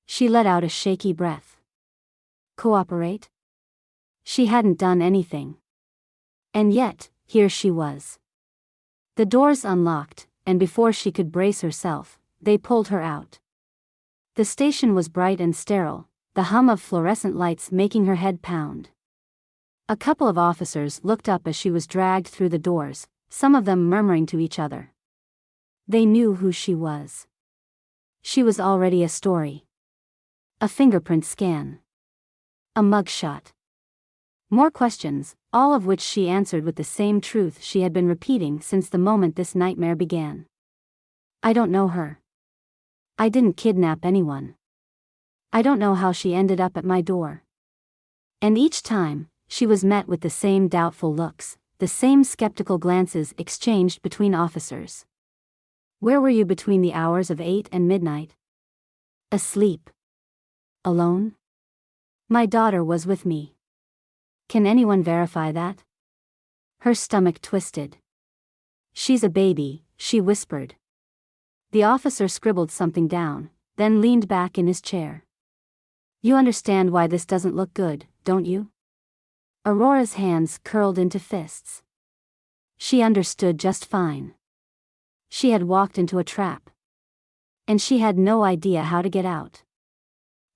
She let out a shaky breath. Cooperate? She hadn't done anything. And yet, here she was. The doors unlocked, and before she could brace herself, they pulled her out. The station was bright and sterile, the hum of fluorescent lights making her head pound. A couple of officers looked up as she was dragged through the doors, some of them murmuring to each other. They knew who she was. She was already a story. A fingerprint scan. A mugshot. More questions, all of which she answered with the same truth she had been repeating since the moment this nightmare began. I don't know her. I didn't kidnap anyone. I don't know how she ended up at my door. And each time, she was met with the same doubtful looks, the same skeptical glances exchanged between officers. Where were you between the hours of 8 and midnight? Asleep. Alone? My daughter was with me. Can anyone verify that? Her stomach twisted. She's a baby, she whispered. The officer scribbled something down, then leaned back in his chair. You understand why this doesn't look good, don't you? Aurora's hands curled into fists. She understood just fine. She had walked into a trap. And she had no idea how to get out.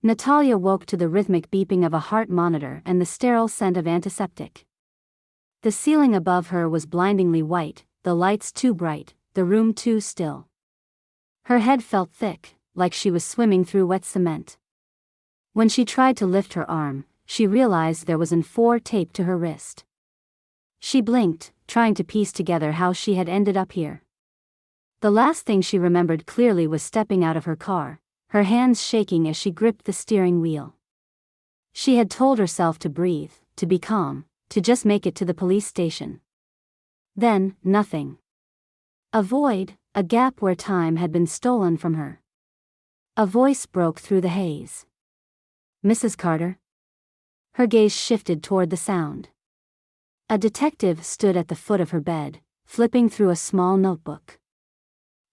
Natalia woke to the rhythmic beeping of a heart monitor and the sterile scent of antiseptic. The ceiling above her was blindingly white, the lights too bright, the room too still. Her head felt thick, like she was swimming through wet cement. When she tried to lift her arm, she realized there was an N4 taped to her wrist. She blinked, trying to piece together how she had ended up here. The last thing she remembered clearly was stepping out of her car, her hands shaking as she gripped the steering wheel. She had told herself to breathe, to be calm, to just make it to the police station. Then, nothing. A void, a gap where time had been stolen from her. A voice broke through the haze. Mrs. Carter? Her gaze shifted toward the sound. A detective stood at the foot of her bed, flipping through a small notebook.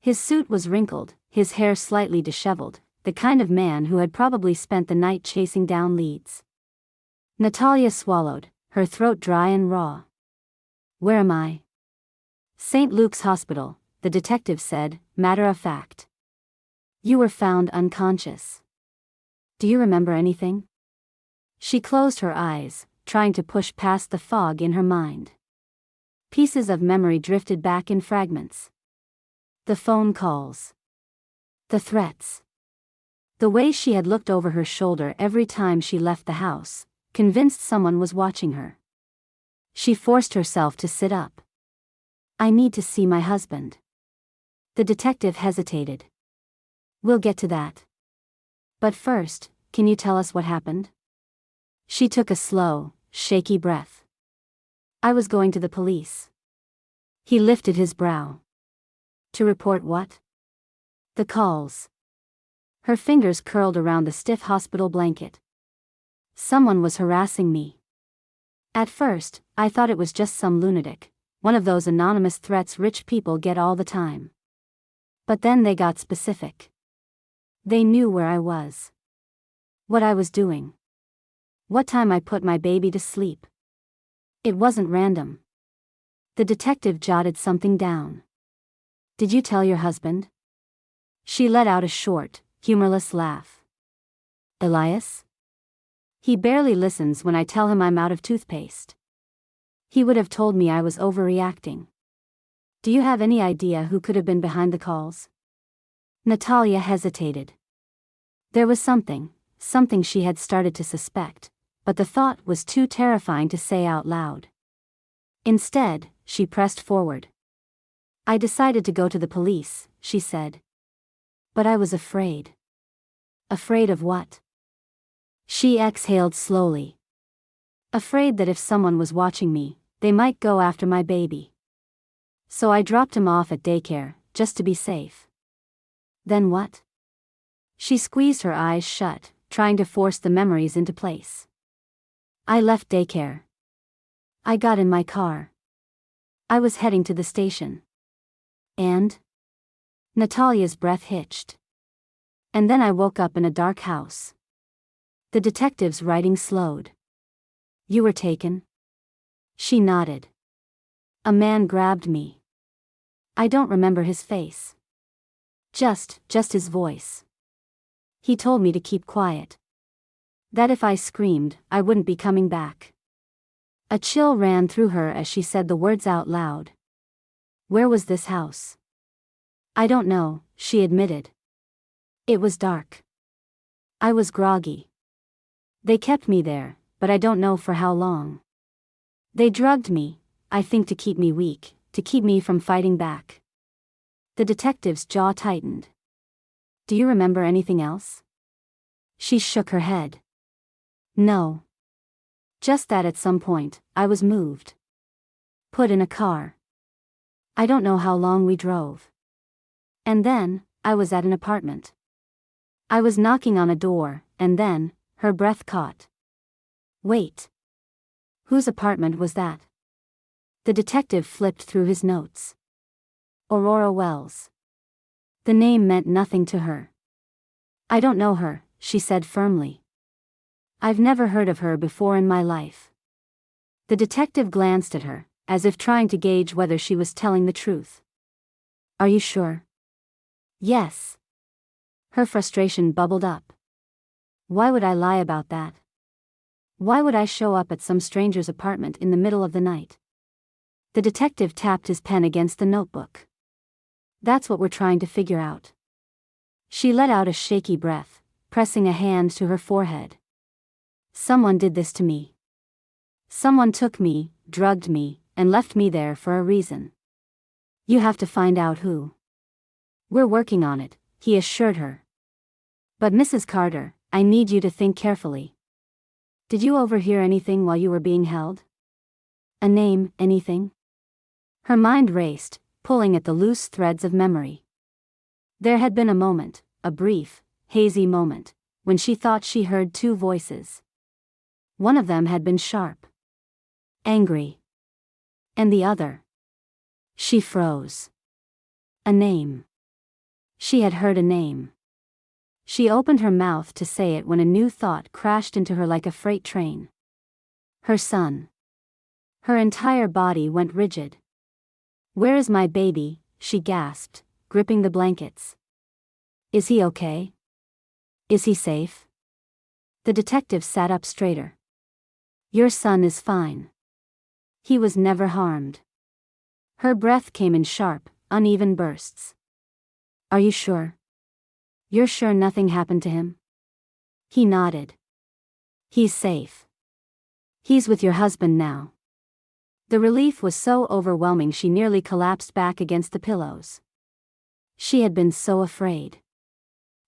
His suit was wrinkled, his hair slightly disheveled, the kind of man who had probably spent the night chasing down leads. Natalia swallowed, her throat dry and raw. Where am I? St. Luke's Hospital, the detective said, matter of fact. You were found unconscious. Do you remember anything? She closed her eyes, trying to push past the fog in her mind. Pieces of memory drifted back in fragments. The phone calls. The threats. The way she had looked over her shoulder every time she left the house, convinced someone was watching her. She forced herself to sit up. I need to see my husband. The detective hesitated. We'll get to that. But first, can you tell us what happened? She took a slow, shaky breath. I was going to the police. He lifted his brow. To report what? The calls. Her fingers curled around the stiff hospital blanket. Someone was harassing me. At first, I thought it was just some lunatic, one of those anonymous threats rich people get all the time. But then they got specific. They knew where I was. What I was doing. What time I put my baby to sleep. It wasn't random. The detective jotted something down. Did you tell your husband? She let out a short, humorless laugh. Elias? He barely listens when I tell him I'm out of toothpaste. He would have told me I was overreacting. Do you have any idea who could have been behind the calls? Natalia hesitated. There was something she had started to suspect, but the thought was too terrifying to say out loud. Instead, she pressed forward. I decided to go to the police, she said. But I was afraid. Afraid of what? She exhaled slowly. Afraid that if someone was watching me, they might go after my baby. So I dropped him off at daycare, just to be safe. Then what? She squeezed her eyes shut, trying to force the memories into place. I left daycare. I got in my car. I was heading to the station. And? Natalia's breath hitched. And then I woke up in a dark house. The detective's writing slowed. You were taken? She nodded. A man grabbed me. I don't remember his face. Just his voice. He told me to keep quiet. That if I screamed, I wouldn't be coming back. A chill ran through her as she said the words out loud. Where was this house? I don't know, she admitted. It was dark. I was groggy. They kept me there, but I don't know for how long. They drugged me, I think to keep me weak, to keep me from fighting back. The detective's jaw tightened. Do you remember anything else? She shook her head. No. Just that at some point, I was moved. Put in a car. I don't know how long we drove. And then, I was at an apartment. I was knocking on a door, and then, her breath caught. Wait. Whose apartment was that? The detective flipped through his notes. Aurora Wells. The name meant nothing to her. I don't know her, she said firmly. I've never heard of her before in my life. The detective glanced at her, as if trying to gauge whether she was telling the truth. Are you sure? Yes. Her frustration bubbled up. Why would I lie about that? Why would I show up at some stranger's apartment in the middle of the night? The detective tapped his pen against the notebook. That's what we're trying to figure out. She let out a shaky breath, pressing a hand to her forehead. Someone did this to me. Someone took me, drugged me, and left me there for a reason. You have to find out who. We're working on it, he assured her. But Mrs. Carter, I need you to think carefully. Did you overhear anything while you were being held? A name, anything? Her mind raced, pulling at the loose threads of memory. There had been a moment, a brief, hazy moment, when she thought she heard two voices. One of them had been sharp, angry. And the other. She froze. A name. She had heard a name. She opened her mouth to say it when a new thought crashed into her like a freight train. Her son. Her entire body went rigid. Where is my baby? She gasped, gripping the blankets. Is he okay? Is he safe? The detective sat up straighter. Your son is fine. He was never harmed. Her breath came in sharp, uneven bursts. Are you sure? You're sure nothing happened to him? He nodded. He's safe. He's with your husband now. The relief was so overwhelming she nearly collapsed back against the pillows. She had been so afraid.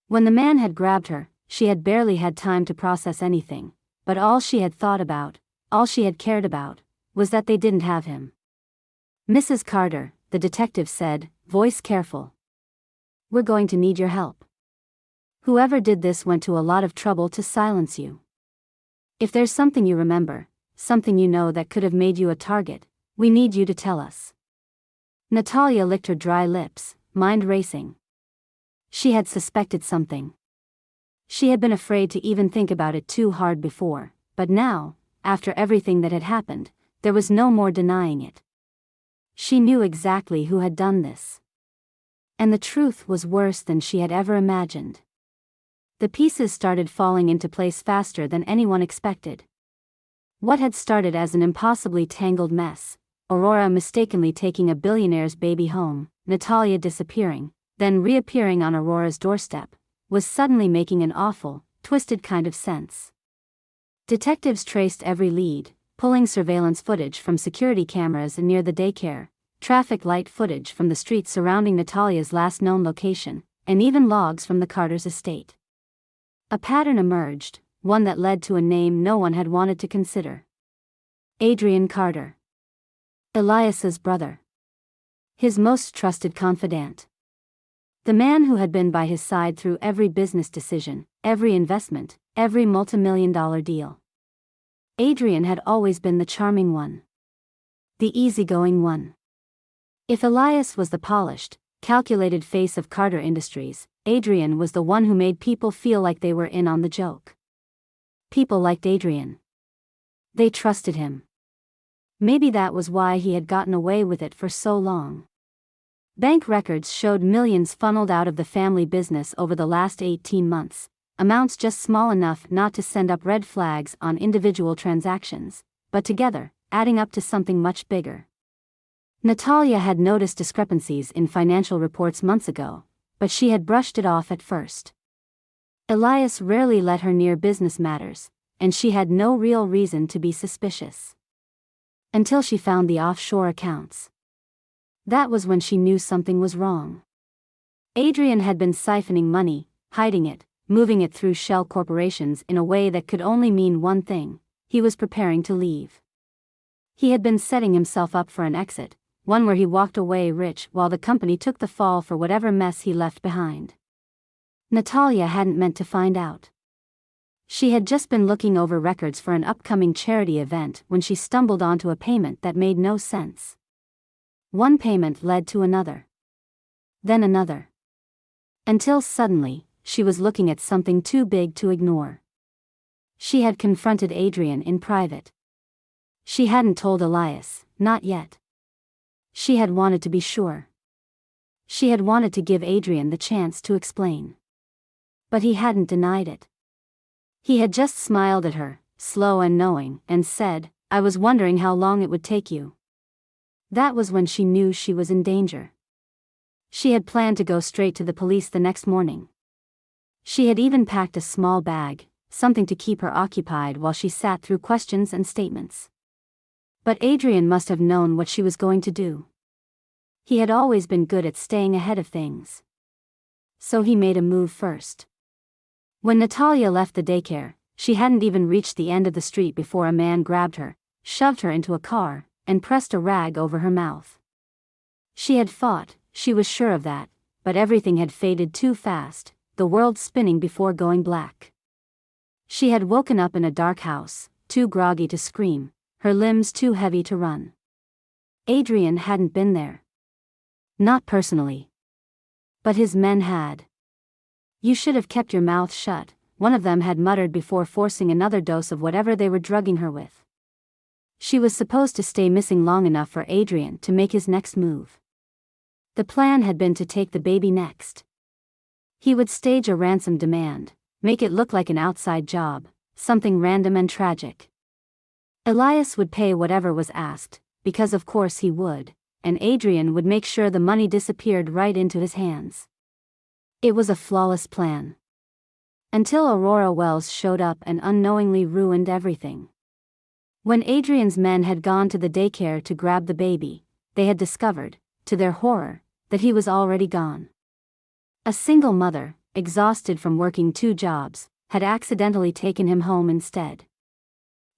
When the man had grabbed her, she had barely had time to process anything, but all she had thought about, all she had cared about, was that they didn't have him. Mrs. Carter, the detective said, voice careful. We're going to need your help. Whoever did this went to a lot of trouble to silence you. If there's something you remember, something you know that could have made you a target, we need you to tell us. Natalia licked her dry lips, mind racing. She had suspected something. She had been afraid to even think about it too hard before, but now, after everything that had happened, there was no more denying it. She knew exactly who had done this. And the truth was worse than she had ever imagined. The pieces started falling into place faster than anyone expected. What had started as an impossibly tangled mess, Aurora mistakenly taking a billionaire's baby home, Natalia disappearing, then reappearing on Aurora's doorstep, was suddenly making an awful, twisted kind of sense. Detectives traced every lead, pulling surveillance footage from security cameras near the daycare, traffic light footage from the streets surrounding Natalia's last known location, and even logs from the Carter's estate. A pattern emerged, one that led to a name no one had wanted to consider. Adrian Carter. Elias's brother. His most trusted confidant. The man who had been by his side through every business decision, every investment, every multimillion-dollar deal. Adrian had always been the charming one. The easygoing one. If Elias was the polished, calculated face of Carter Industries, Adrian was the one who made people feel like they were in on the joke. People liked Adrian. They trusted him. Maybe that was why he had gotten away with it for so long. Bank records showed millions funneled out of the family business over the last 18 months, amounts just small enough not to send up red flags on individual transactions, but together, adding up to something much bigger. Natalia had noticed discrepancies in financial reports months ago, but she had brushed it off at first. Elias rarely let her near business matters, and she had no real reason to be suspicious. Until she found the offshore accounts. That was when she knew something was wrong. Adrian had been siphoning money, hiding it, moving it through shell corporations in a way that could only mean one thing: he was preparing to leave. He had been setting himself up for an exit, one where he walked away rich while the company took the fall for whatever mess he left behind. Natalia hadn't meant to find out. She had just been looking over records for an upcoming charity event when she stumbled onto a payment that made no sense. One payment led to another. Then another. Until suddenly, she was looking at something too big to ignore. She had confronted Adrian in private. She hadn't told Elias, not yet. She had wanted to be sure. She had wanted to give Adrian the chance to explain. But he hadn't denied it. He had just smiled at her, slow and knowing, and said, "I was wondering how long it would take you." That was when she knew she was in danger. She had planned to go straight to the police the next morning. She had even packed a small bag, something to keep her occupied while she sat through questions and statements. But Adrian must have known what she was going to do. He had always been good at staying ahead of things. So he made a move first. When Natalia left the daycare, she hadn't even reached the end of the street before a man grabbed her, shoved her into a car, and pressed a rag over her mouth. She had fought, she was sure of that, but everything had faded too fast, the world spinning before going black. She had woken up in a dark house, too groggy to scream, her limbs too heavy to run. Adrian hadn't been there. Not personally. But his men had. "You should have kept your mouth shut," one of them had muttered before forcing another dose of whatever they were drugging her with. She was supposed to stay missing long enough for Adrian to make his next move. The plan had been to take the baby next. He would stage a ransom demand, make it look like an outside job, something random and tragic. Elias would pay whatever was asked, because of course he would, and Adrian would make sure the money disappeared right into his hands. It was a flawless plan. Until Aurora Wells showed up and unknowingly ruined everything. When Adrian's men had gone to the daycare to grab the baby, they had discovered, to their horror, that he was already gone. A single mother, exhausted from working 2 jobs, had accidentally taken him home instead.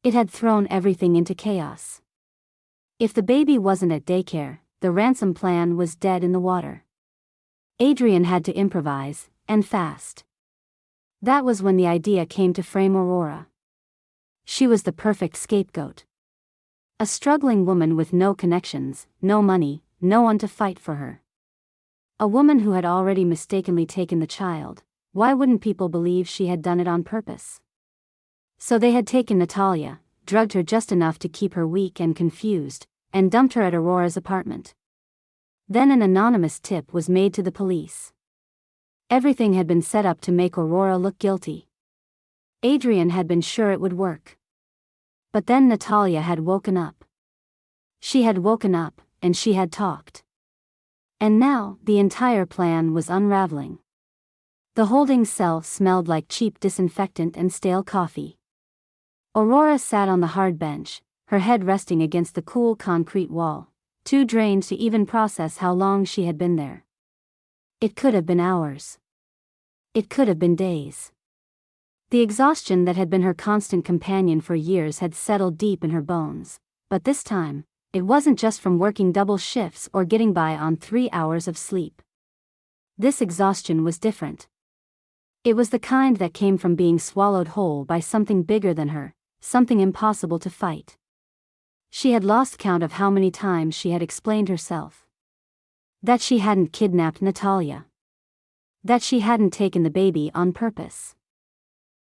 It had thrown everything into chaos. If the baby wasn't at daycare, the ransom plan was dead in the water. Adrian had to improvise, and fast. That was when the idea came to frame Aurora. She was the perfect scapegoat. A struggling woman with no connections, no money, no one to fight for her. A woman who had already mistakenly taken the child. Why wouldn't people believe she had done it on purpose? So they had taken Natalia, drugged her just enough to keep her weak and confused, and dumped her at Aurora's apartment. Then an anonymous tip was made to the police. Everything had been set up to make Aurora look guilty. Adrian had been sure it would work. But then Natalia had woken up. She had woken up, and she had talked. And now, the entire plan was unraveling. The holding cell smelled like cheap disinfectant and stale coffee. Aurora sat on the hard bench, her head resting against the cool concrete wall, too drained to even process how long she had been there. It could have been hours. It could have been days. The exhaustion that had been her constant companion for years had settled deep in her bones, but this time, it wasn't just from working double shifts or getting by on 3 hours of sleep. This exhaustion was different. It was the kind that came from being swallowed whole by something bigger than her, something impossible to fight. She had lost count of how many times she had explained herself. That she hadn't kidnapped Natalia. That she hadn't taken the baby on purpose.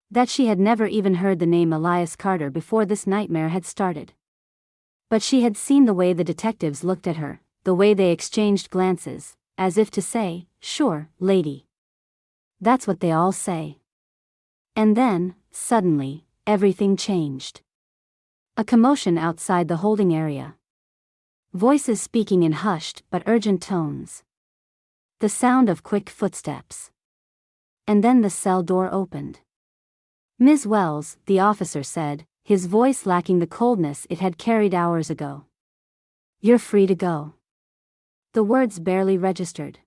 That she had never even heard the name Elias Carter before this nightmare had started. But she had seen the way the detectives looked at her, the way they exchanged glances, as if to say, "Sure, lady. That's what they all say." And then, suddenly, everything changed. A commotion outside the holding area. Voices speaking in hushed but urgent tones. The sound of quick footsteps. And then the cell door opened. "Ms. Wells," the officer said, his voice lacking the coldness it had carried hours ago. "You're free to go." The words barely registered.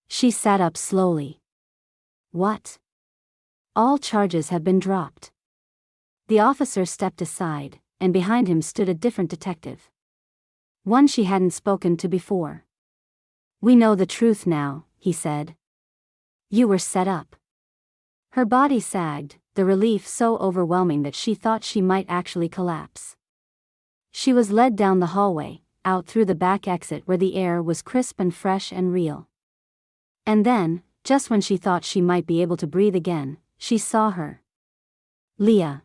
She sat up slowly. "What? All charges have been dropped." The officer stepped aside, and behind him stood a different detective. One she hadn't spoken to before. "We know the truth now," he said. "You were set up." Her body sagged, the relief so overwhelming that she thought she might actually collapse. She was led down the hallway, out through the back exit where the air was crisp and fresh and real. And then, just when she thought she might be able to breathe again, she saw her. Leah.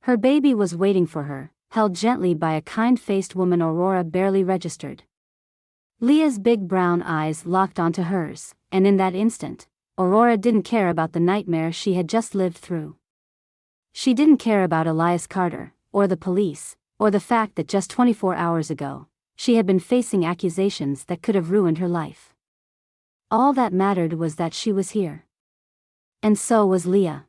Her baby was waiting for her, held gently by a kind-faced woman Aurora barely registered. Leah's big brown eyes locked onto hers, and in that instant, Aurora didn't care about the nightmare she had just lived through. She didn't care about Elias Carter, or the police, or the fact that just 24 hours ago, she had been facing accusations that could have ruined her life. All that mattered was that she was here. And so was Leah.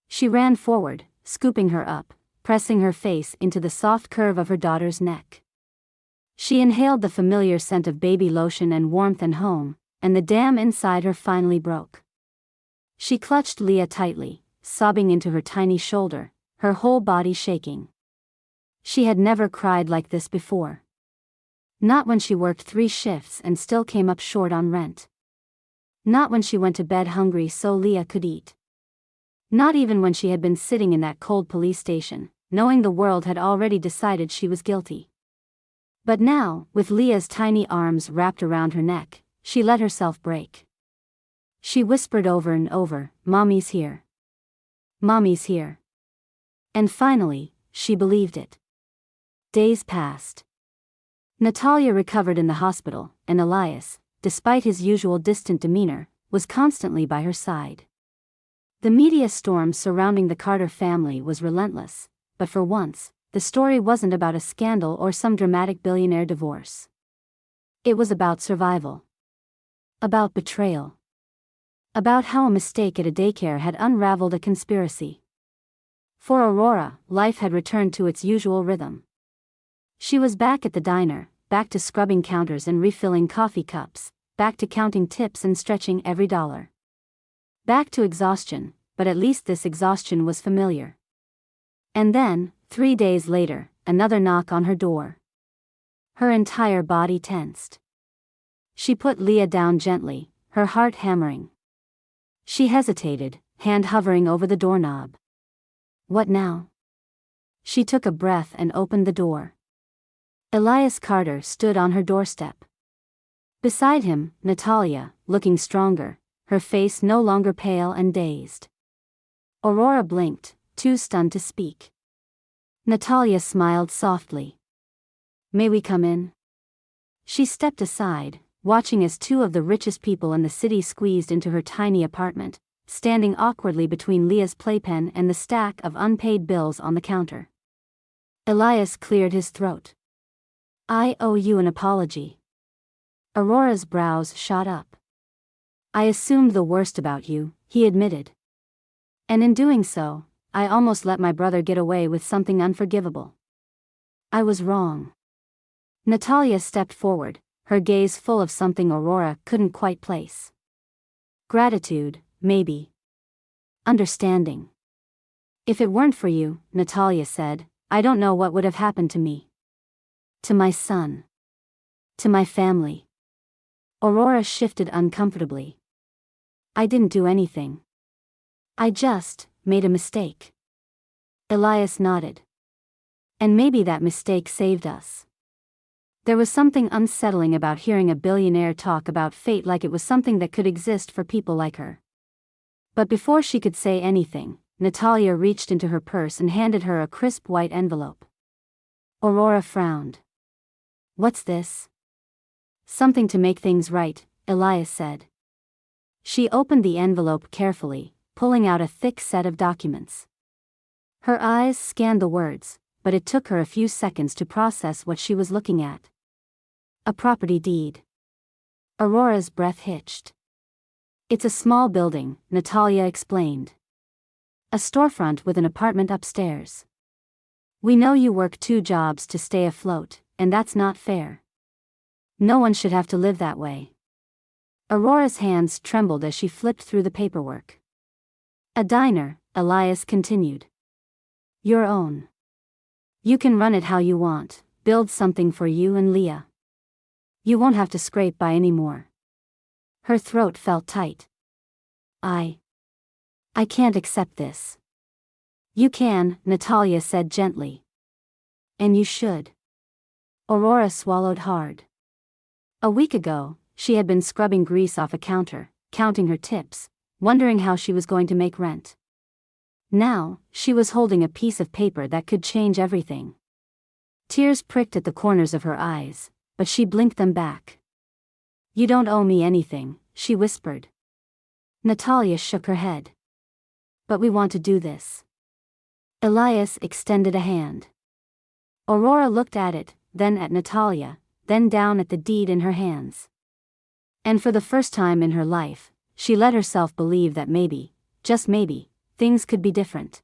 She ran forward, scooping her up, pressing her face into the soft curve of her daughter's neck. She inhaled the familiar scent of baby lotion and warmth and home, and the dam inside her finally broke. She clutched Leah tightly, sobbing into her tiny shoulder, her whole body shaking. She had never cried like this before. Not when she worked 3 shifts and still came up short on rent. Not when she went to bed hungry so Leah could eat. Not even when she had been sitting in that cold police station, knowing the world had already decided she was guilty. But now, with Leah's tiny arms wrapped around her neck, she let herself break. She whispered over and over, "Mommy's here. Mommy's here." And finally, she believed it. Days passed. Natalia recovered in the hospital, and Elias, despite his usual distant demeanor, was constantly by her side. The media storm surrounding the Carter family was relentless, but for once, the story wasn't about a scandal or some dramatic billionaire divorce. It was about survival. About betrayal. About how a mistake at a daycare had unraveled a conspiracy. For Aurora, life had returned to its usual rhythm. She was back at the diner, back to scrubbing counters and refilling coffee cups, back to counting tips and stretching every dollar. Back to exhaustion, but at least this exhaustion was familiar. And then, 3 days later, another knock on her door. Her entire body tensed. She put Leah down gently, her heart hammering. She hesitated, hand hovering over the doorknob. What now? She took a breath and opened the door. Elias Carter stood on her doorstep. Beside him, Natalia, looking stronger, her face no longer pale and dazed. Aurora blinked, too stunned to speak. Natalia smiled softly. "May we come in?" She stepped aside, watching as 2 of the richest people in the city squeezed into her tiny apartment, standing awkwardly between Leah's playpen and the stack of unpaid bills on the counter. Elias cleared his throat. "I owe you an apology." Aurora's brows shot up. "I assumed the worst about you," he admitted. "And in doing so, I almost let my brother get away with something unforgivable. I was wrong." Natalia stepped forward, her gaze full of something Aurora couldn't quite place. Gratitude, maybe. Understanding. "If it weren't for you," Natalia said, "I don't know what would have happened to me. To my son. To my family." Aurora shifted uncomfortably. "I didn't do anything. I just made a mistake." Elias nodded. "And maybe that mistake saved us." There was something unsettling about hearing a billionaire talk about fate like it was something that could exist for people like her. But before she could say anything, Natalia reached into her purse and handed her a crisp white envelope. Aurora frowned. "What's this?" "Something to make things right," Elias said. She opened the envelope carefully, pulling out a thick set of documents. Her eyes scanned the words, but it took her a few seconds to process what she was looking at. A property deed. Aurora's breath hitched. "It's a small building," Natalia explained. "A storefront with an apartment upstairs. We know you work 2 jobs to stay afloat, and that's not fair. No one should have to live that way." Aurora's hands trembled as she flipped through the paperwork. "A diner," Elias continued. "Your own. You can run it how you want, build something for you and Leah. You won't have to scrape by anymore." Her throat felt tight. I can't accept this." "You can," Natalia said gently. "And you should." Aurora swallowed hard. A week ago, she had been scrubbing grease off a counter, counting her tips, wondering how she was going to make rent. Now, she was holding a piece of paper that could change everything. Tears pricked at the corners of her eyes, but she blinked them back. "You don't owe me anything," she whispered. Natalia shook her head. "But we want to do this." Elias extended a hand. Aurora looked at it, then at Natalia, then down at the deed in her hands. And for the first time in her life, she let herself believe that maybe, just maybe, things could be different.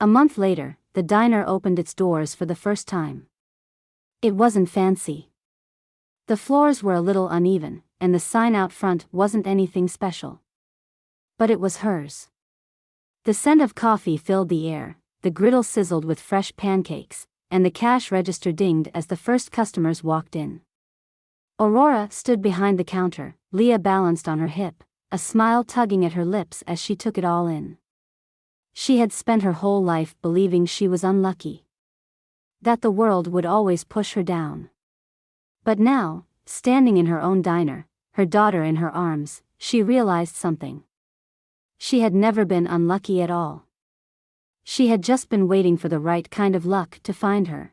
A month later, the diner opened its doors for the first time. It wasn't fancy. The floors were a little uneven, and the sign out front wasn't anything special. But it was hers. The scent of coffee filled the air, the griddle sizzled with fresh pancakes, and the cash register dinged as the first customers walked in. Aurora stood behind the counter, Leah balanced on her hip, a smile tugging at her lips as she took it all in. She had spent her whole life believing she was unlucky. That the world would always push her down. But now, standing in her own diner, her daughter in her arms, she realized something. She had never been unlucky at all. She had just been waiting for the right kind of luck to find her.